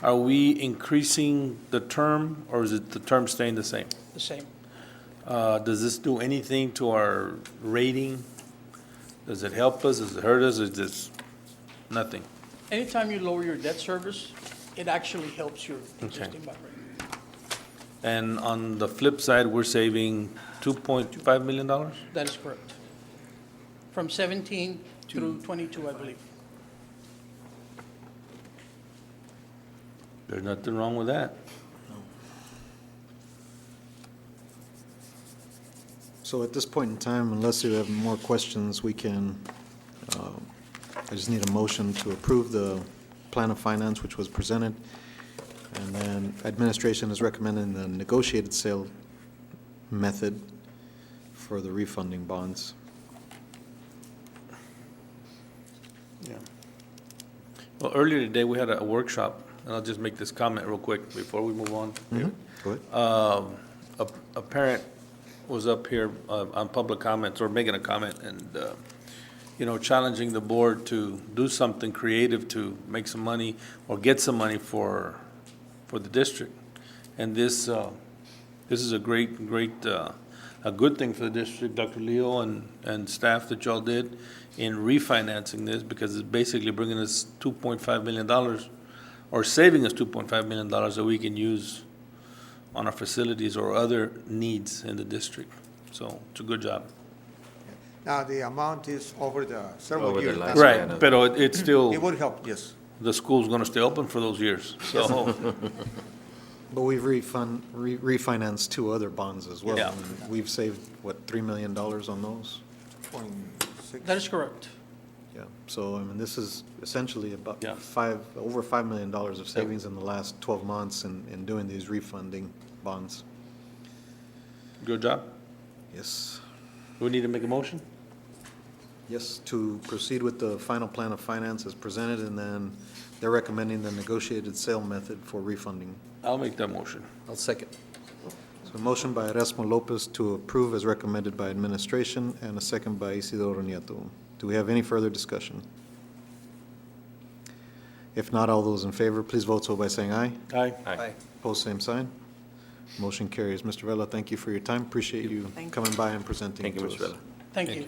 Are we increasing the term, or is it the term staying the same? The same. Does this do anything to our rating? Does it help us? Does it hurt us? Is this nothing? Anytime you lower your debt service, it actually helps your existing bond rate. And on the flip side, we're saving $2.5 million? That is correct. From 17 through 22, I believe. There's nothing wrong with that. So at this point in time, unless you have more questions, we can, I just need a motion to approve the plan of finance which was presented. And then administration is recommending the negotiated sale method for the refunding bonds. Yeah. Well, earlier today, we had a workshop, and I'll just make this comment real quick before we move on. Go ahead. A parent was up here on public comments, or making a comment, and, challenging the board to do something creative to make some money or get some money for the district. And this is a a good thing for the district, Dr. Leo and staff that y'all did in refinancing this, because it's basically bringing us $2.5 million, or saving us $2.5 million that we can use on our facilities or other needs in the district. So it's a good job. Now, the amount is over the several years. Right, but it's still, It would help, yes. the school's gonna stay open for those years, so. But we've refinanced 2 other bonds as well. Yeah. And we've saved, what, $3 million on those? 0.6. That is correct. Yeah, so, I mean, this is essentially about Yeah. over $5 million of savings in the last 12 months in doing these refunding bonds. Good job. Yes. Do we need to make a motion? Yes, to proceed with the final plan of finance as presented, and then they're recommending the negotiated sale method for refunding. I'll make that motion. I'll second. So a motion by Erasmo Lopez to approve as recommended by administration, and a second by Isidoro Nieto. Do we have any further discussion? If not, all those in favor, please vote so by saying aye. Aye. Aye. Opposed, same sign. Motion carries. Mr. Vela, thank you for your time. Appreciate you Thank you. coming by and presenting Thank you, to Mr. us. Vela. Thank you.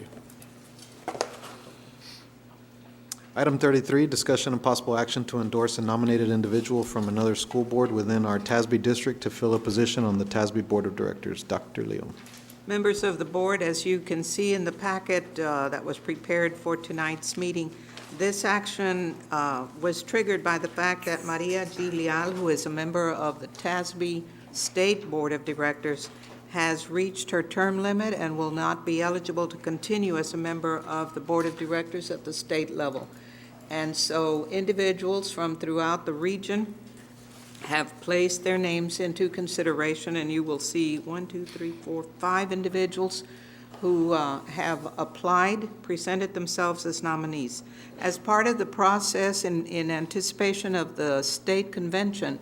Item 33, discussion and possible action to endorse a nominated individual from another school board within our TASB district to fill a position on the TASB Board of Directors. Dr. Leo. Members of the board, as you can see in the packet that was prepared for tonight's meeting, this action was triggered by the fact that Maria G. Leal, who is a member of the TASB State Board of Directors, has reached her term limit and will not be eligible to continue as a member of the Board of Directors at the state level. And so individuals from throughout the region have placed their names into consideration, and you will see 5 individuals who have applied, presented themselves as nominees. As part of the process in anticipation of the state convention,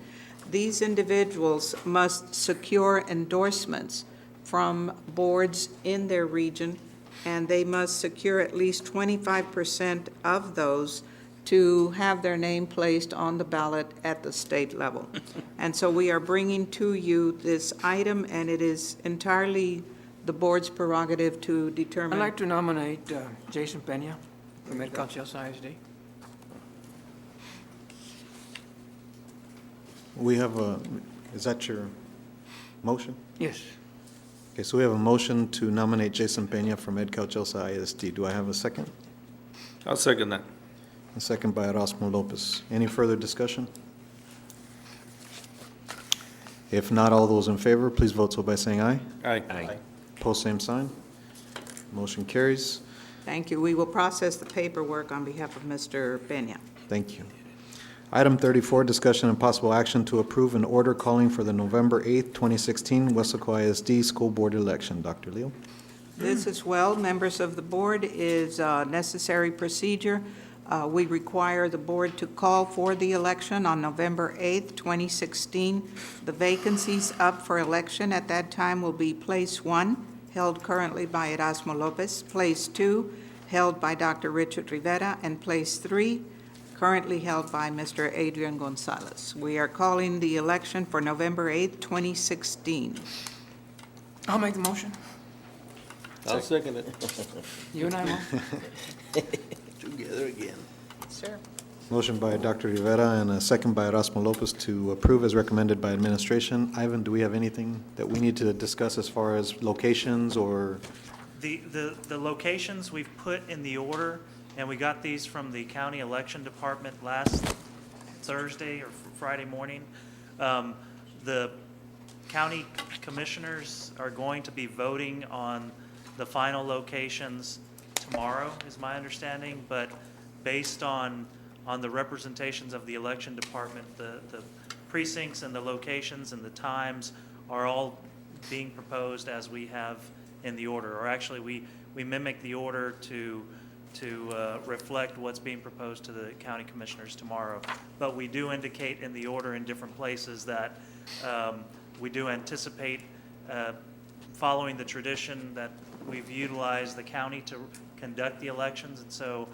these individuals must secure endorsements from boards in their region, and they must secure at least 25% of those to have their name placed on the ballot at the state level. And so we are bringing to you this item, and it is entirely the board's prerogative to determine. I'd like to nominate Jason Peña from Edcouch ISD. We have a, is that your motion? Yes. Okay, so we have a motion to nominate Jason Peña from Edcouch ISD. Do I have a second? I'll second that. A second by Erasmo Lopez. Any further discussion? If not, all those in favor, please vote so by saying aye. Aye. Post same sign. Motion carries. Thank you. We will process the paperwork on behalf of Mr. Peña. Thank you. Item 34, discussion and possible action to approve an order calling for the November 8th, 2016 Weslaco ISD School Board election. Dr. Leo? This as well, members of the board, is necessary procedure. We require the board to call for the election on November 8th, 2016. The vacancies up for election at that time will be Place 1, held currently by Erasmo Lopez, Place 2, held by Dr. Richard Rivera, and Place 3, currently held by Mr. Adrian Gonzalez. We are calling the election for November 8th, 2016. I'll make the motion. I'll second it. You and I will. Together again. Sure. Motion by Dr. Rivera and a second by Erasmo Lopez to approve as recommended by administration. Ivan, do we have anything that we need to discuss as far as locations or? The locations we've put in the order, and we got these from the county election department last Thursday or Friday morning. The county commissioners are going to be voting on the final locations tomorrow, is my understanding, but based on the representations of the election department, the precincts and the locations and the times are all being proposed as we have in the order, or actually we mimic the order to reflect what's being proposed to the county commissioners tomorrow. But we do indicate in the order in different places that we do anticipate following the tradition that we've utilized the county to conduct the elections, and so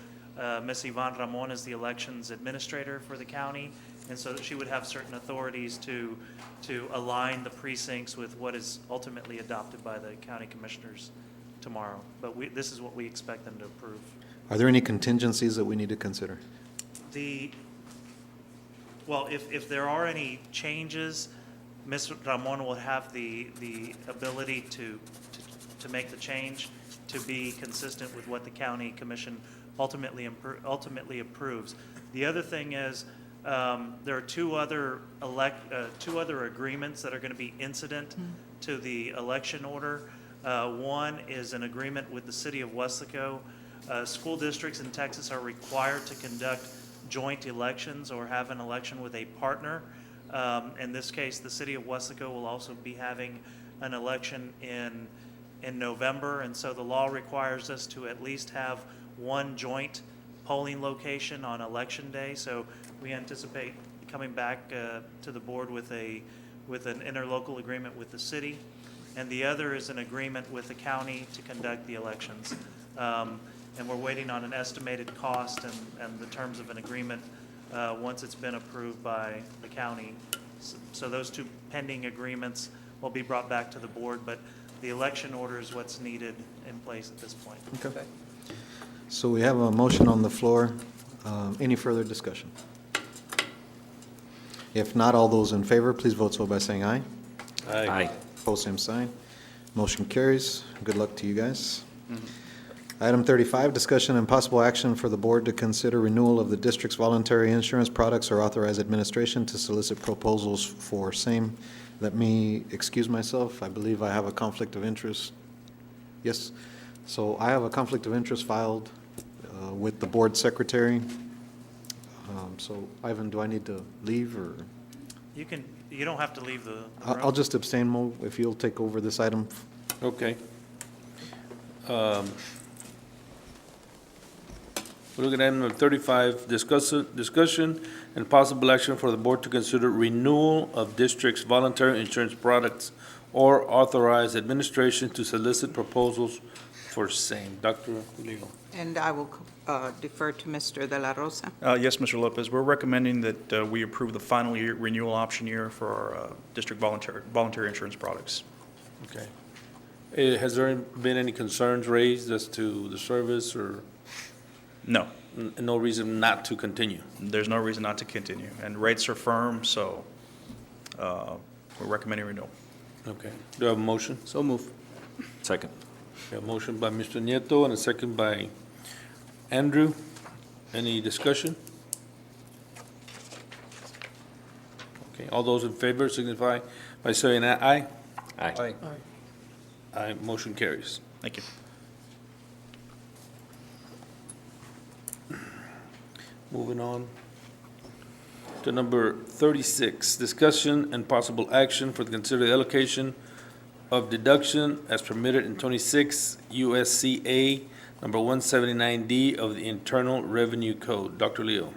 Ms. Yvonne Ramon is the elections administrator for the county, and so that she would have certain authorities to align the precincts with what is ultimately adopted by the county commissioners tomorrow. But this is what we expect them to approve. Are there any contingencies that we need to consider? Well, if there are any changes, Ms. Ramon will have the ability to make the change to be consistent with what the county commission ultimately approves. The other thing is, there are two other agreements that are going to be incident to the election order. One is an agreement with the city of Weslaco. School districts in Texas are required to conduct joint elections or have an election with a partner. In this case, the city of Weslaco will also be having an election in November, and so the law requires us to at least have one joint polling location on election day. So we anticipate coming back to the board with an interlocal agreement with the city, and the other is an agreement with the county to conduct the elections. And we're waiting on an estimated cost and the terms of an agreement once it's been approved by the county. So those two pending agreements will be brought back to the board, but the election order is what's needed in place at this point. Okay. So we have a motion on the floor. Any further discussion? If not, all those in favor, please vote so by saying aye. Aye. Opposed, same sign. Motion carries. Good luck to you guys. Item 35, discussion and possible action for the board to consider renewal of the district's voluntary insurance products or authorize administration to solicit proposals for same. Let me excuse myself. I believe I have a conflict of interest. Yes. So I have a conflict of interest filed with the board secretary. So Ivan, do I need to leave, or? You don't have to leave the room. I'll just abstain, Mo, if you'll take over this item. Okay. We're looking at item number 35, discussion and possible action for the board to consider renewal of district's voluntary insurance products or authorize administration to solicit proposals for same. Dr. Leo. And I will defer to Mr. De La Rosa. Yes, Mr. Lopez, we're recommending that we approve the final year renewal option year for our district voluntary insurance products. Okay. Has there been any concerns raised as to the service, or No, no reason not to continue? there's no reason not to continue, and rates are firm, so we're recommending renewal. Okay. Do I have a motion? So move. Second. A motion by Mr. Nieto and a second by Andrew. Any discussion? Okay, all those in favor signify by saying aye. Aye. Aye, motion carries. Thank you. Moving on to number 36, discussion and possible action for the considered allocation of deduction as permitted in 26 USCA number 179D of the Internal Revenue Code. Dr. Leo.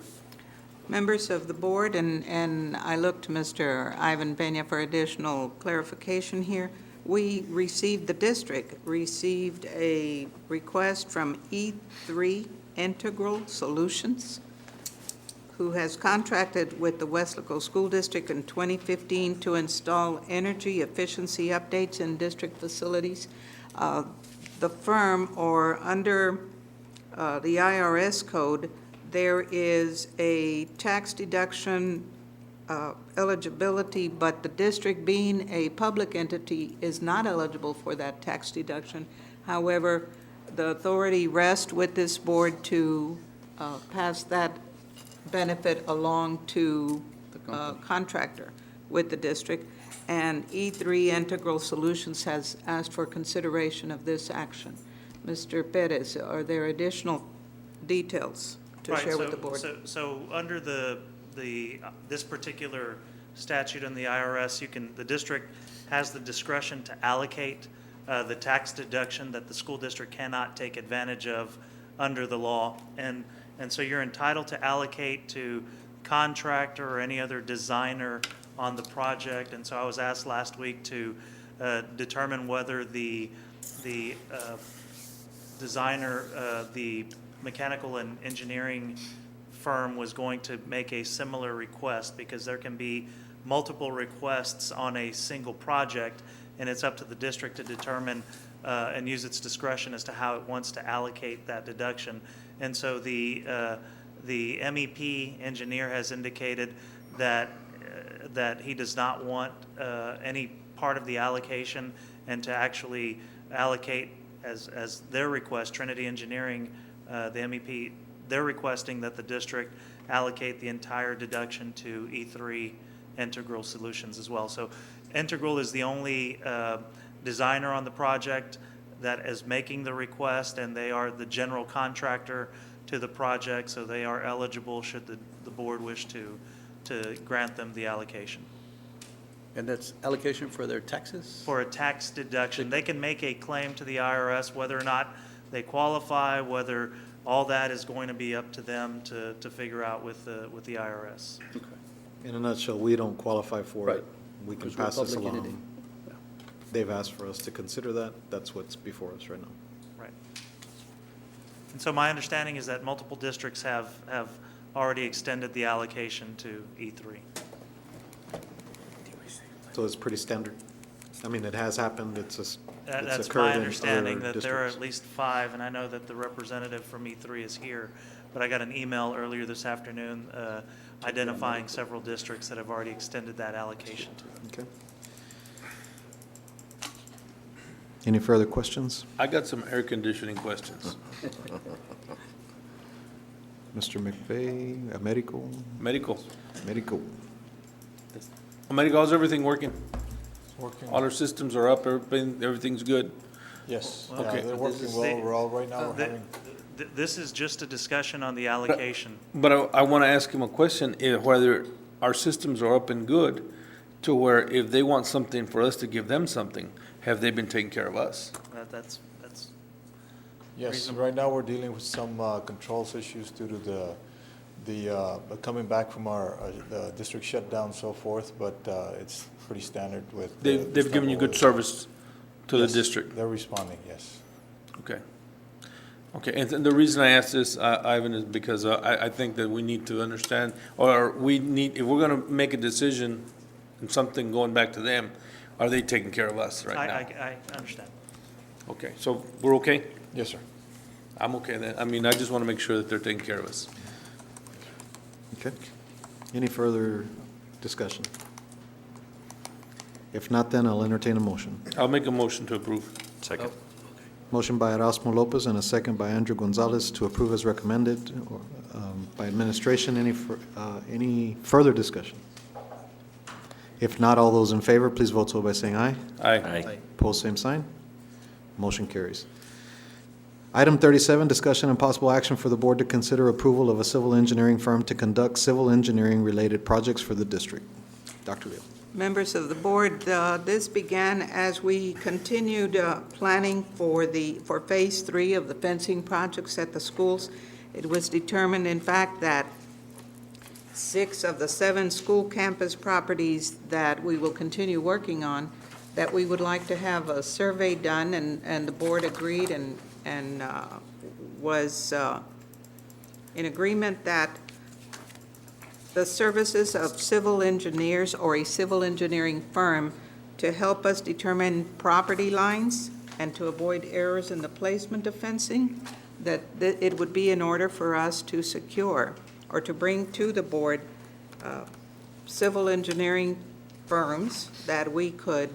Members of the board, and I look to Mr. Ivan Peña for additional clarification here. The district received a request from E3 Integral Solutions, who has contracted with the Weslaco School District in 2015 to install energy efficiency updates in district facilities. The firm, or under the IRS code, there is a tax deduction eligibility, but the district, being a public entity, is not eligible for that tax deduction. However, the authority rests with this board to pass that benefit along to contractor with the district, and E3 Integral Solutions has asked for consideration of this action. Mr. Perez, are there additional details to Right, share with the board? So under this particular statute in the IRS, the district has the discretion to allocate the tax deduction that the school district cannot take advantage of under the law. And so you're entitled to allocate to contractor or any other designer on the project. And so I was asked last week to determine whether the designer, the mechanical and engineering firm was going to make a similar request, because there can be multiple requests on a single project, and it's up to the district to determine and use its discretion as to how it wants to allocate that deduction. And so the MEP engineer has indicated that he does not want any part of the allocation, and to actually allocate as their request. Trinity Engineering, the MEP, they're requesting that the district allocate the entire deduction to E3 Integral Solutions as well. So Integral is the only designer on the project that is making the request, and they are the general contractor to the project, so they are eligible should the board wish to grant them the allocation. And that's allocation for their taxes? For a tax deduction. They can make a claim to the IRS, whether or not they qualify, whether all that is going to be up to them to figure out with the IRS. Okay. In a nutshell, we don't qualify for Right. it. We can Because we're a pass this public entity. along. They've asked for us to consider that. That's what's before us right now. Right. And so my understanding is that multiple districts have already extended the allocation to E3. So it's pretty standard. I mean, it has happened. It's That's occurred my in understanding, other that there are districts. at least 5, and I know that the representative from E3 is here, but I got an email earlier this afternoon identifying several districts that have already extended that allocation to them. Okay. Any further questions? I got some air conditioning questions. Mr. McVeigh, Americo? Medical. Medico. Medical, how's everything working? Working. All our systems are up, everything's good? Yes, Well, Okay. they're working well overall right now. We're having This is just a discussion on the allocation. But I want to ask him a question, whether our systems are up and good to where if they want something for us to give them something, have they been taking care of us? That's Yes, reasonable. right now we're dealing with some controls issues due to the coming back from our district shutdown and so forth, but it's pretty standard with. They've given you good service to the Yes, district? They're responding, yes. Okay. Okay, and the reason I ask this, Ivan, is because I think that we need to understand, or we need, if we're gonna make a decision and something going back to them, are they taking care of us right now? I understand. Okay, so we're okay? Yes, sir. I'm okay then. I mean, I just want to make sure that they're taking care of us. Okay. Any further discussion? If not, then I'll entertain a motion. I'll make a motion to approve. Second. Motion by Erasmo Lopez and a second by Andrew Gonzalez to approve as recommended by administration. Any further discussion? If not, all those in favor, please vote so by saying aye. Aye. Pose same sign. Motion carries. Item 37, discussion and possible action for the board to consider approval of a civil engineering firm to conduct civil engineering-related projects for the district. Dr. Leo. Members of the board, this began as we continued planning for Phase 3 of the fencing projects at the schools. It was determined, in fact, that 6 of the 7 school campus properties that we will continue working on, that we would like to have a survey done, and the board agreed and was in agreement that the services of civil engineers or a civil engineering firm to help us determine property lines and to avoid errors in the placement of fencing, that it would be in order for us to secure or to bring to the board civil engineering firms that we could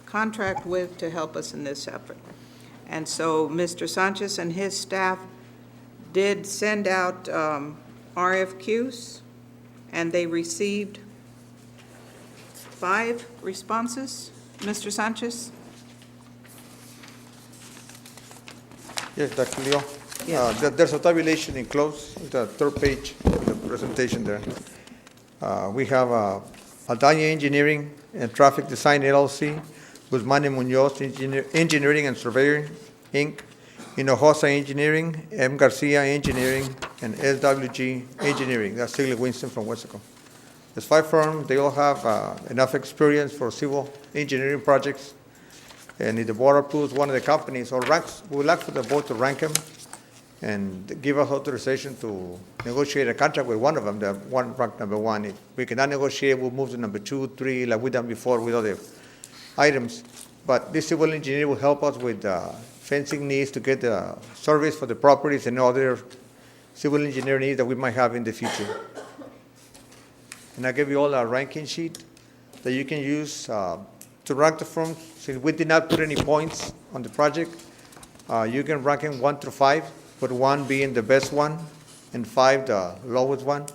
contract with to help us in this effort. And so Mr. Sanchez and his staff did send out RFQs, and they received 5 responses. Mr. Sanchez? Yes, Dr. Leo. Yes. There's a tabulation enclosed, the third page of the presentation there. We have Aldana Engineering and Traffic Design LLC, Guzman y Munoz Engineering and Surveying, Inc., Hinojosa Engineering, M. Garcia Engineering, and SWG Engineering. That's Sigley Winston from Weslaco. There's 5 firms. They all have enough experience for civil engineering projects. And if the board approves one of the companies or ranks, we would like for the board to rank them and give us authorization to negotiate a contract with one of them, the one ranked number 1. If we cannot negotiate, we'll move to number 2, 3, like we've done before with other items. But this civil engineer will help us with fencing needs to get the surveys for the properties and other civil engineering needs that we might have in the future. And I give you all a ranking sheet that you can use to rank the firms. Since we did not put any points on the project, you can rank them 1 through 5, with 1 being the best one and 5 the lowest one.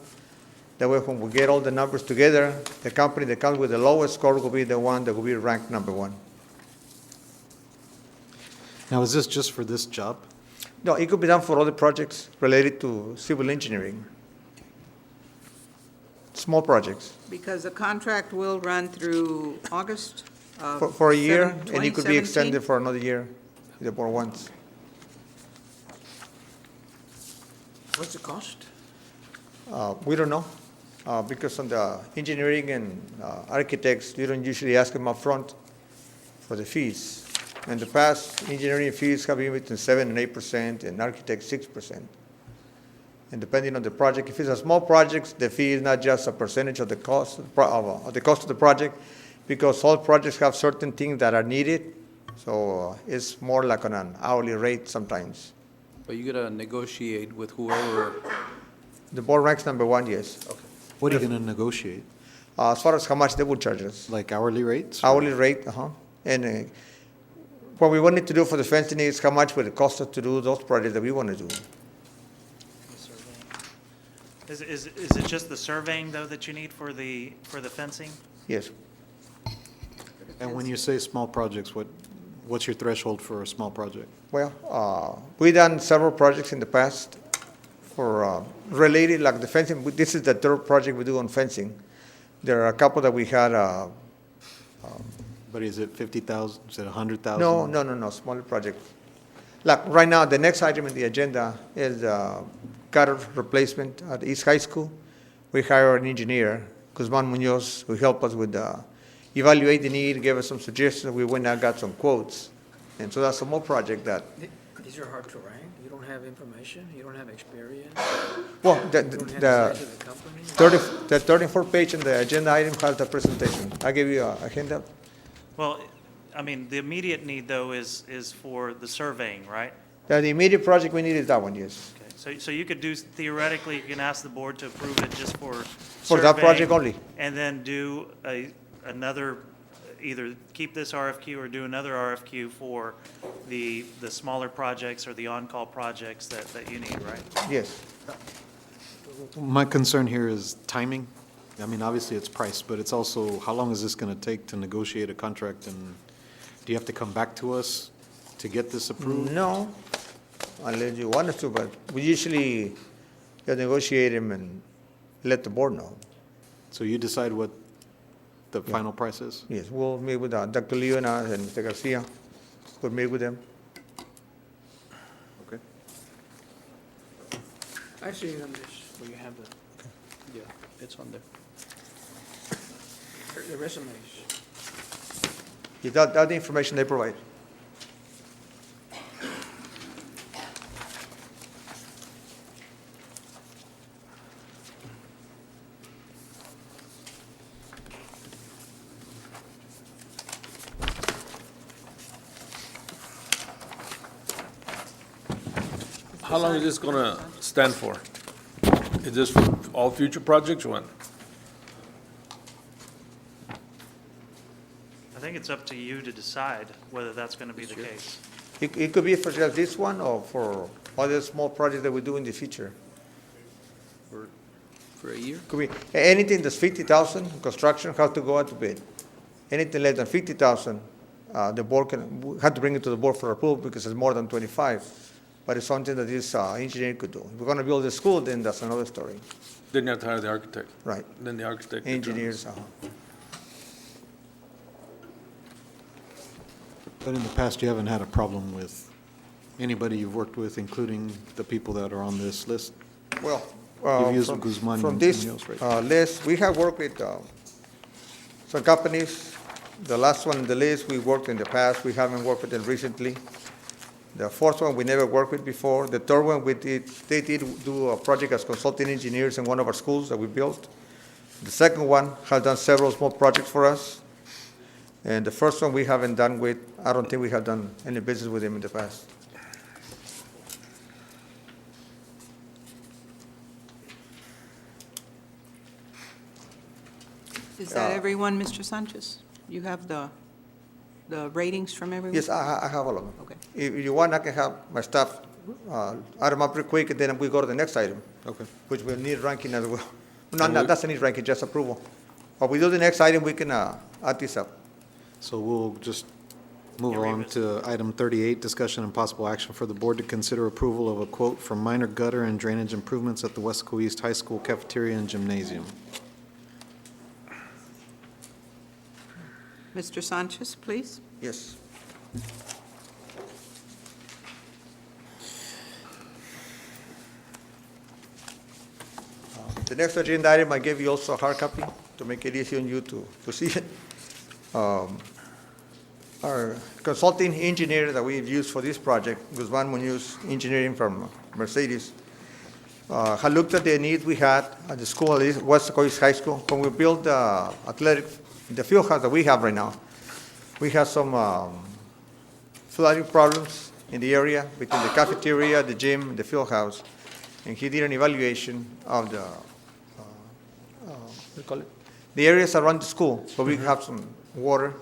That way, when we get all the numbers together, the company that comes with the lowest score will be the one that will be ranked number 1. Now, is this just for this job? No, it could be done for other projects related to civil engineering. Small projects. Because the contract will run through August of For a year, and it could be 2017. extended for another year, if the board wants. What's the cost? We don't know, because on the engineering and architects, you don't usually ask them upfront for the fees. In the past, engineering fees have been between 7% and 8%, and architects 6%. And depending on the project, if it's a small project, the fee is not just a percentage of the cost of the project, because all projects have certain things that are needed, so it's more like on an hourly rate sometimes. But you gotta negotiate with whoever. The board ranks number 1, yes. Okay. What are you going to negotiate? As far as how much they will charge us. Like hourly rates? or- Hourly rate, And what we wanted to do for the fencing is how much would it cost us to do those projects that we want to do. Is it just the surveying, though, that you need for the fencing? Yes. And when you say small projects, what's your threshold for a small project? Well, we've done several projects in the past for related, like the fencing. This is the third project we do on fencing. There are a couple that we had. But is it 50,000, is it 100,000? No, smaller project. Like right now, the next item in the agenda is gutter replacement at East High School. We hired an engineer, Guzman Munoz, who helped us with evaluate the need, gave us some suggestions. We went and got some quotes. And so that's a more project that, These are hard to rank. You don't have information, you don't have experience, well, you don't have the size of the company. the 34th page in the agenda item has the presentation. I gave you a handout. Well, I mean, the immediate need, though, is for the surveying, right? The immediate project we need is that one, yes. Okay, so you could do, theoretically, you can ask the board to approve it just for For that project surveying, only. and then do another, either keep this RFQ or do another RFQ for the smaller projects or the on-call projects that you need, right? Yes. My concern here is timing. I mean, obviously it's price, but it's also, how long is this going to take to negotiate a contract? And do you have to come back to us to get this approved? No, unless you want us to, but we usually negotiate them and let the board know. So you decide what the final price is? Yes, we'll meet with Dr. Leo and us and Mr. Garcia. We'll meet with them. Okay. I see it on this, where you have Yeah, it's on there. the resumes. Yeah, that's the information they provide. How long is this gonna stand for? Is this for all future projects or when? I think it's up to you to decide whether that's going to be the case. It could be for just this one or for other small projects that we do in the future. For a year? Could be, anything that's 50,000, construction has to go out to bid. Anything less than 50,000, the board we have to bring it to the board for approval because it's more than 25. But it's something that this engineer could do. If we're gonna build a school, then that's another story. Then you have to hire the architect. Right. Then the architect. Engineers, But in the past, you haven't had a problem with anybody you've worked with, including the people that are on this list? Well, You've used Guzman from and this Munoz, right? list, we have worked with some companies. The last one in the list, we worked in the past. We haven't worked with them recently. The fourth one, we never worked with before. The third one, they did do a project as consulting engineers in one of our schools that we built. The second one has done several small projects for us. And the first one we haven't done with, I don't think we have done any business with them in the past. Is that everyone, Mr. Sanchez? You have the ratings from everyone? Yes, I have all of them. Okay. If you want, I can have my staff add them up real quick, and then we go to the next item. Okay. Which will need ranking as well. No, that's a need ranking, just approval. But we do the next item, we can add this up. So we'll just move on to item 38, discussion and possible action for the board to consider approval of a quote for minor gutter and drainage improvements at the Weslaco East High School cafeteria and gymnasium. Mr. Sanchez, please. Yes. The next agenda item, I gave you also a hard copy to make it easy on you to see it. Our consulting engineer that we've used for this project, Guzman Munoz Engineering from Mercedes, had looked at the need we had at the school, at Weslaco East High School. When we built the the field house that we have right now, we had some flooding problems in the area between the cafeteria, the gym, the field house. And he did an evaluation of the, what do you call it? The areas around the school, where we have some water,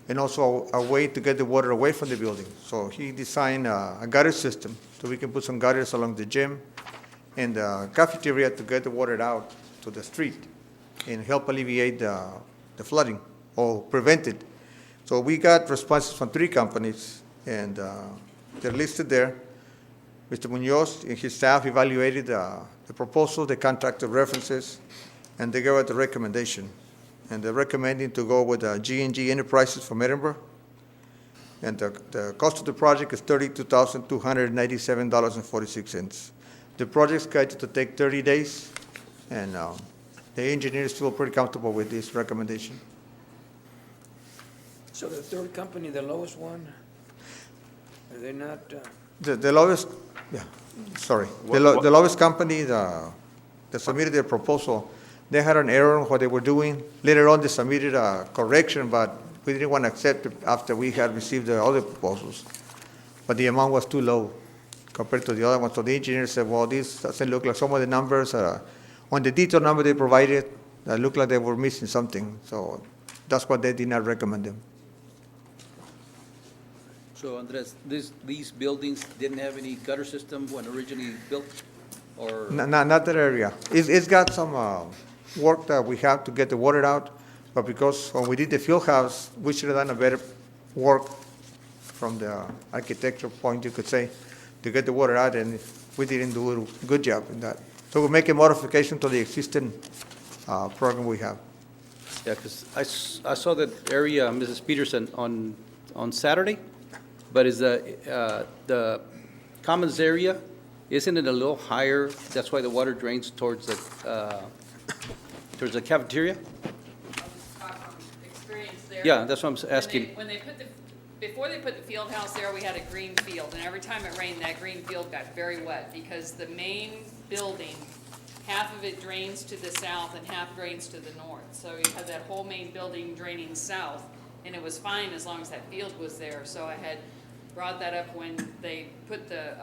and also a way to get the water away from the building. So he designed a gutter system, so we can put some gutters along the gym and the cafeteria to get the water out to the street and help alleviate the flooding or prevent it. So we got responses from 3 companies, and they're listed there. Mr. Munoz and his staff evaluated the proposal, the contractor references, and they gave us the recommendation. And they're recommending to go with G&G Enterprises from Edinburgh. And the cost of the project is $32,297.46. The project's scheduled to take 30 days, and the engineers feel pretty comfortable with this recommendation. So the third company, the lowest one, are they not, The lowest, yeah, sorry. The lowest company that submitted their proposal, they had an error in what they were doing. Later on, they submitted a correction, but we didn't want to accept it after we had received the other proposals. But the amount was too low compared to the other one. So the engineer said, well, this doesn't look like some of the numbers, on the detailed number they provided, it looked like they were missing something. So that's why they did not recommend them. So Andres, these buildings didn't have any gutter system when originally built, or? Not that area. It's got some work that we have to get the water out, but because when we did the field house, we should have done a better work from the architecture point, you could say, to get the water out, and we didn't do a good job in that. So we'll make a modification to the existing program we have. Yeah, because I saw that area, Mrs. Peterson, on Saturday, but is the commons area, isn't it a little higher? That's why the water drains towards the cafeteria? Experience there. Yeah, that's what I'm asking. Before they put the field house there, we had a green field, and every time it rained, that green field got very wet, because the main building, half of it drains to the south and half drains to the north. So you had that whole main building draining south, and it was fine as long as that field was there. So I had brought that up when they put the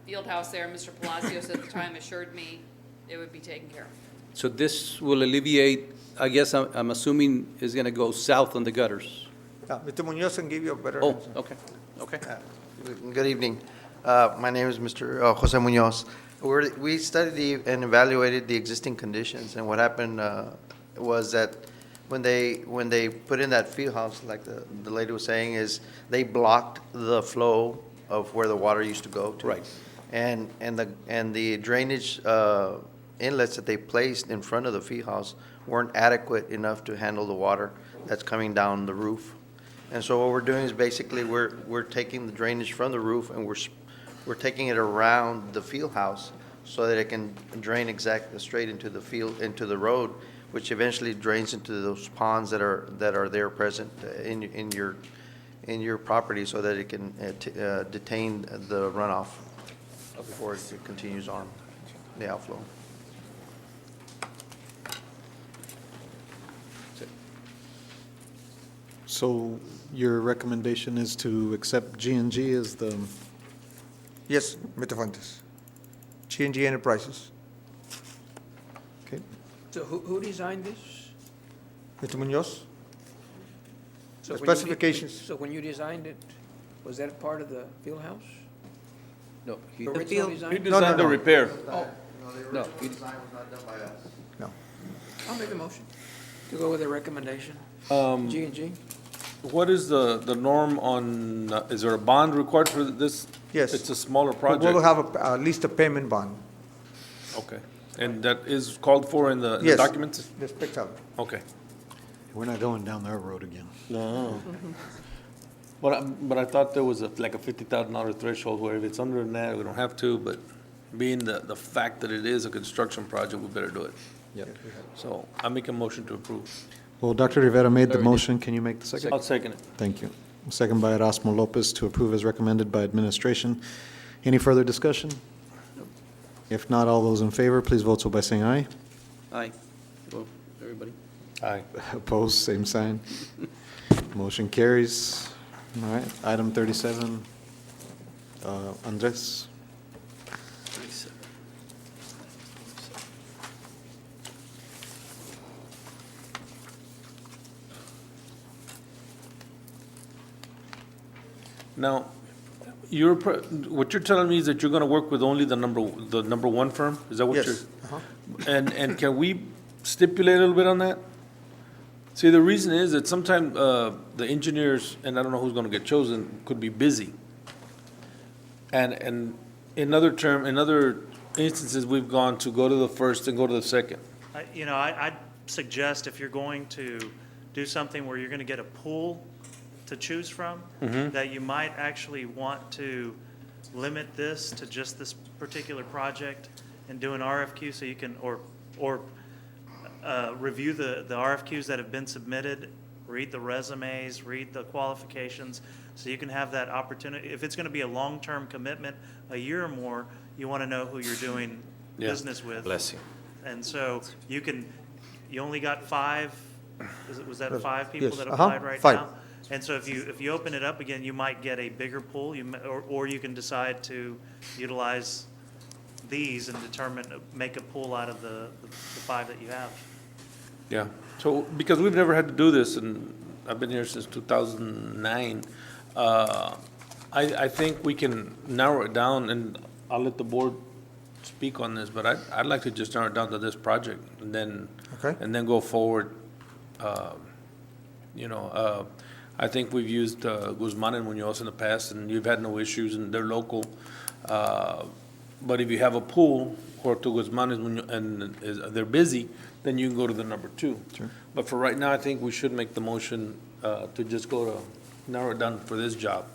field house there. Mr. Palacios at the time assured me it would be taken care of. So this will alleviate, I guess, I'm assuming, is going to go south on the gutters. Mr. Munoz can give you a better Oh, answer. okay. Good evening. My name is Mr. Jose Munoz. We studied and evaluated the existing conditions, and what happened was that when they put in that field house, like the lady was saying, is they blocked the flow of where the water used to go to. Right. And the drainage inlets that they placed in front of the field house weren't adequate enough to handle the water that's coming down the roof. And so what we're doing is basically we're taking the drainage from the roof, and we're taking it around the field house so that it can drain exactly straight into the field, into the road, which eventually drains into those ponds that are there present in your property, so that it can detain the runoff before it continues on the outflow. So your recommendation is to accept G&G as the, Yes, Mr. Fuentes. G&G Enterprises. okay? so who designed this? Mr. Munoz? So The when you de- specifications. So when you designed it, was that part of the field house? No, The original design? He designed the repair. Oh, no. No. I'll make a motion to go with the recommendation. G&G? What is the norm on, is there a bond required for this? Yes. It's a smaller We'll project. have at least a payment bond. Okay. And that is called for in the Yes. documents? This picks up. Okay. We're not going down that road again. No. But I thought there was like a $50,000 threshold where if it's under that, we don't have to, but being the fact that it is a construction project, we better do it. Yep. So I make a motion to approve. Well, Dr. Rivera made the Already did. motion. Can you make the second? I'll second it. Thank you. Second by Erasmo Lopez to approve as recommended by administration. Any further discussion? If not, all those in favor, please vote so by saying aye. Aye. Well, everybody. Aye. Opposed, same sign. Motion carries. All right, item 37, Andres. Now, what you're telling me is that you're gonna work with only the number one firm? Is that what you're? Yes. Uh-huh. And can we stipulate a little bit on that? See, the reason is that sometimes the engineers, and I don't know who's gonna get chosen, could be busy. And in other instances, we've gone to go to the first and go to the second. I'd suggest if you're going to do something where you're going to get a pool to choose from, that you might actually want to limit this to just this particular project and do an RFQ so you can, or review the RFQs that have been submitted, read the resumes, read the qualifications, so you can have that opportunity. If it's going to be a long-term commitment, a year or more, you want to know who you're doing business with. Bless you. And so you only got five, was that five people Yes, that uh-huh, applied right 5. now? And so if you open it up again, you might get a bigger pool, or you can decide to utilize these and make a pool out of the 5 that you have. Yeah, so, because we've never had to do this, and I've been here since 2009, I think we can narrow it down, and I'll let the board speak on this, but I'd like to just narrow it down to this project, and then, Okay. and then go forward. I think we've used Guzman and Munoz in the past, and you've had no issues, and they're local. But if you have a pool, or to Guzman and Munoz, and they're busy, then you can go to the number 2. Sure. But for right now, I think we should make the motion to just narrow it down for this job.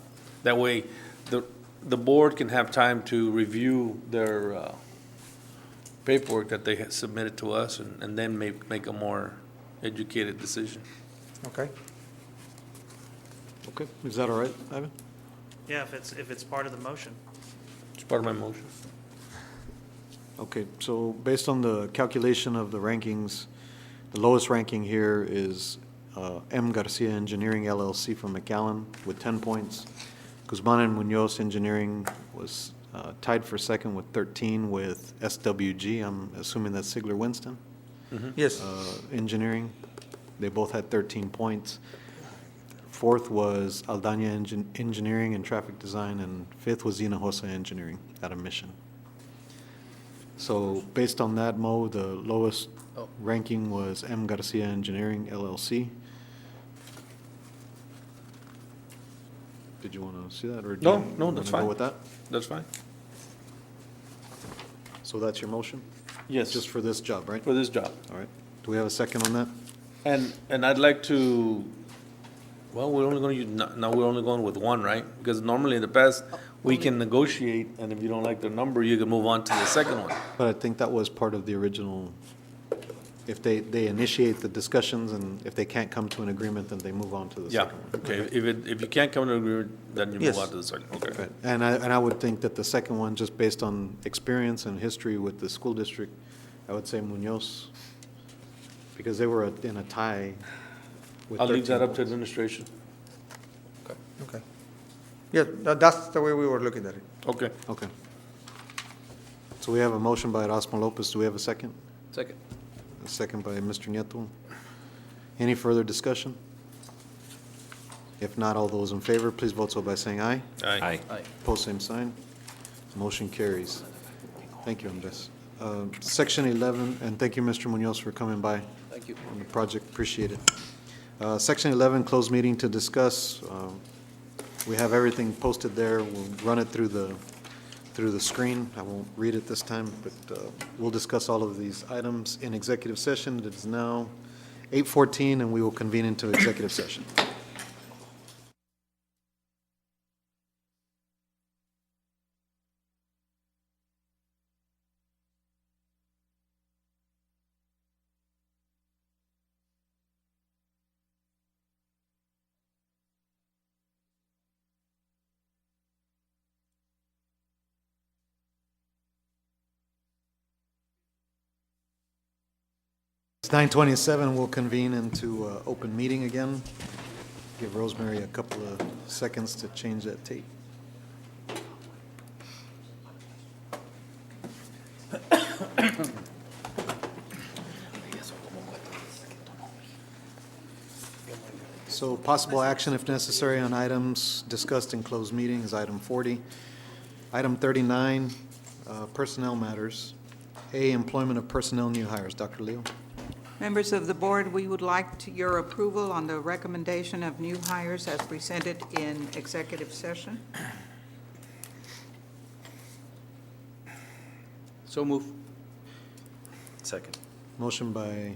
That way, the board can have time to review their paperwork that they had submitted to us, and then make a more educated decision. Okay. Okay, is that all right, Ivan? Yeah, if it's part of the motion. It's part of my motion. Okay, so based on the calculation of the rankings, the lowest ranking here is M. Garcia Engineering LLC from McAllen with 10 points. Guzman and Munoz Engineering was tied for second with 13 with SWG. I'm assuming that's Sigler Winston. Yes. Engineering. They both had 13 points. Fourth was Aldana Engineering and Traffic Design, and fifth was Hinojosa Engineering out of Mission. So based on that, Mo, the lowest ranking was M. Garcia Engineering LLC. Did you want to see that, or do No, you no, wanna that's go fine. with that? That's fine. So that's your motion? Yes. Just for this job, right? For this job. All right. Do we have a second on that? And I'd like to, well, we're only going to use, now we're only going with one, right? Because normally in the past, we can negotiate, and if you don't like the number, you can move on to the second one. But I think that was part of the original, if they initiate the discussions, and if they can't come to an agreement, then they move on to the Yeah, second one. okay, if you can't come to an agreement, then you move Yes. on to the second, okay. Right. And I would think that the second one, just based on experience and history with the school district, I would say Munoz, because they were in a tie with I'll leave 13 that up to points. administration. Okay. Yeah, that's the way we were looking at it. Okay. Okay. So we have a motion by Erasmo Lopez. Do we have a second? Second. A second by Mr. Nieto. Any further discussion? If not, all those in favor, please vote so by saying aye. Aye. Aye. Pose same sign. Motion carries. Thank you, Andres. Section 11, and thank you, Mr. Munoz, for coming by Thank you. on the project. Appreciate it. Section 11, closed meeting to discuss. We have everything posted there. We'll run it through the screen. I won't read it this time, but we'll discuss all of these items in executive session. It is now 8:14, and we will convene into executive session. It's 9:27, we'll convene into open meeting again. Give Rosemary a couple of seconds to change that tape. So possible action if necessary on items discussed in closed meeting is item 40. Item 39, personnel matters. A, employment of personnel new hires. Dr. Leo? Members of the board, we would like your approval on the recommendation of new hires as presented in executive session. So move. Second. Motion by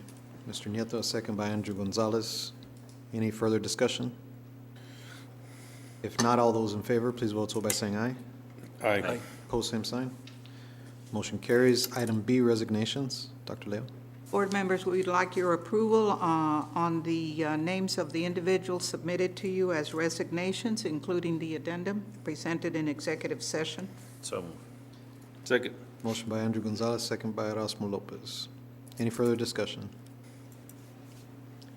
Mr. Nieto, a second by Andrew Gonzalez. Any further discussion? If not, all those in favor, please vote so by saying aye. Aye. Pose same sign. Motion carries. Item B, resignations. Dr. Leo. Board members, we'd like your approval on the names of the individuals submitted to you as resignations, including the addendum presented in executive session. So moved. Second. Motion by Andrew Gonzalez, second by Erasmo Lopez. Any further discussion?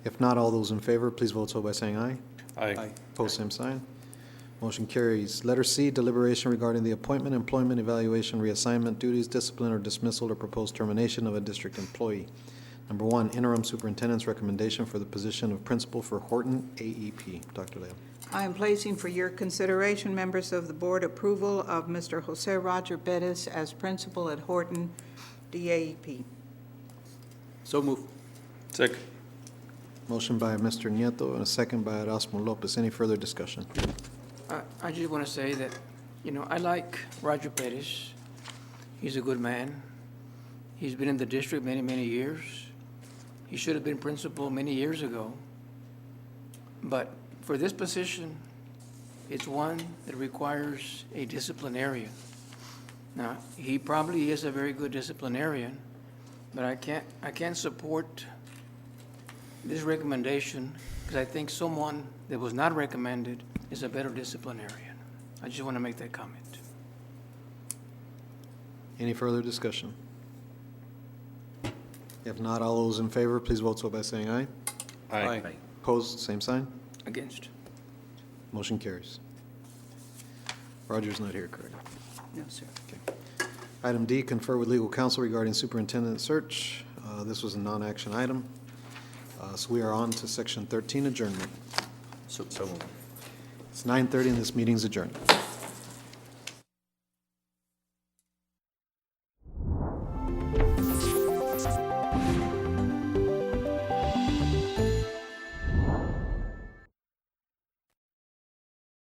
If not, all those in favor, please vote so by saying aye. Aye. Pose same sign. Motion carries. Letter C, deliberation regarding the appointment, employment, evaluation, reassignment, duties, discipline, or dismissal or proposed termination of a district employee. Number one, interim superintendent's recommendation for the position of principal for Horton AEP. Dr. Leo. I am placing for your consideration, members of the board, approval of Mr. Jose Roger Bettis as principal at Horton DAEP. So move. Second. Motion by Mr. Nieto and a second by Erasmo Lopez. Any further discussion? I just want to say that, I like Roger Pettis. He's a good man. He's been in the district many, many years. He should have been principal many years ago. But for this position, it's one that requires a disciplinarian. Now, he probably is a very good disciplinarian, but I can't support this recommendation because I think someone that was not recommended is a better disciplinarian. I just want to make that comment. Any further discussion? If not, all those in favor, please vote so by saying aye. Aye. Opposed, same sign. Against. Motion carries. Roger's not here, correct? No, sir. Item D, confer with legal counsel regarding superintendent search. This was a non-action item. So we are on to section 13, adjournment. So moved. It's 9:30 and this meeting's adjourned.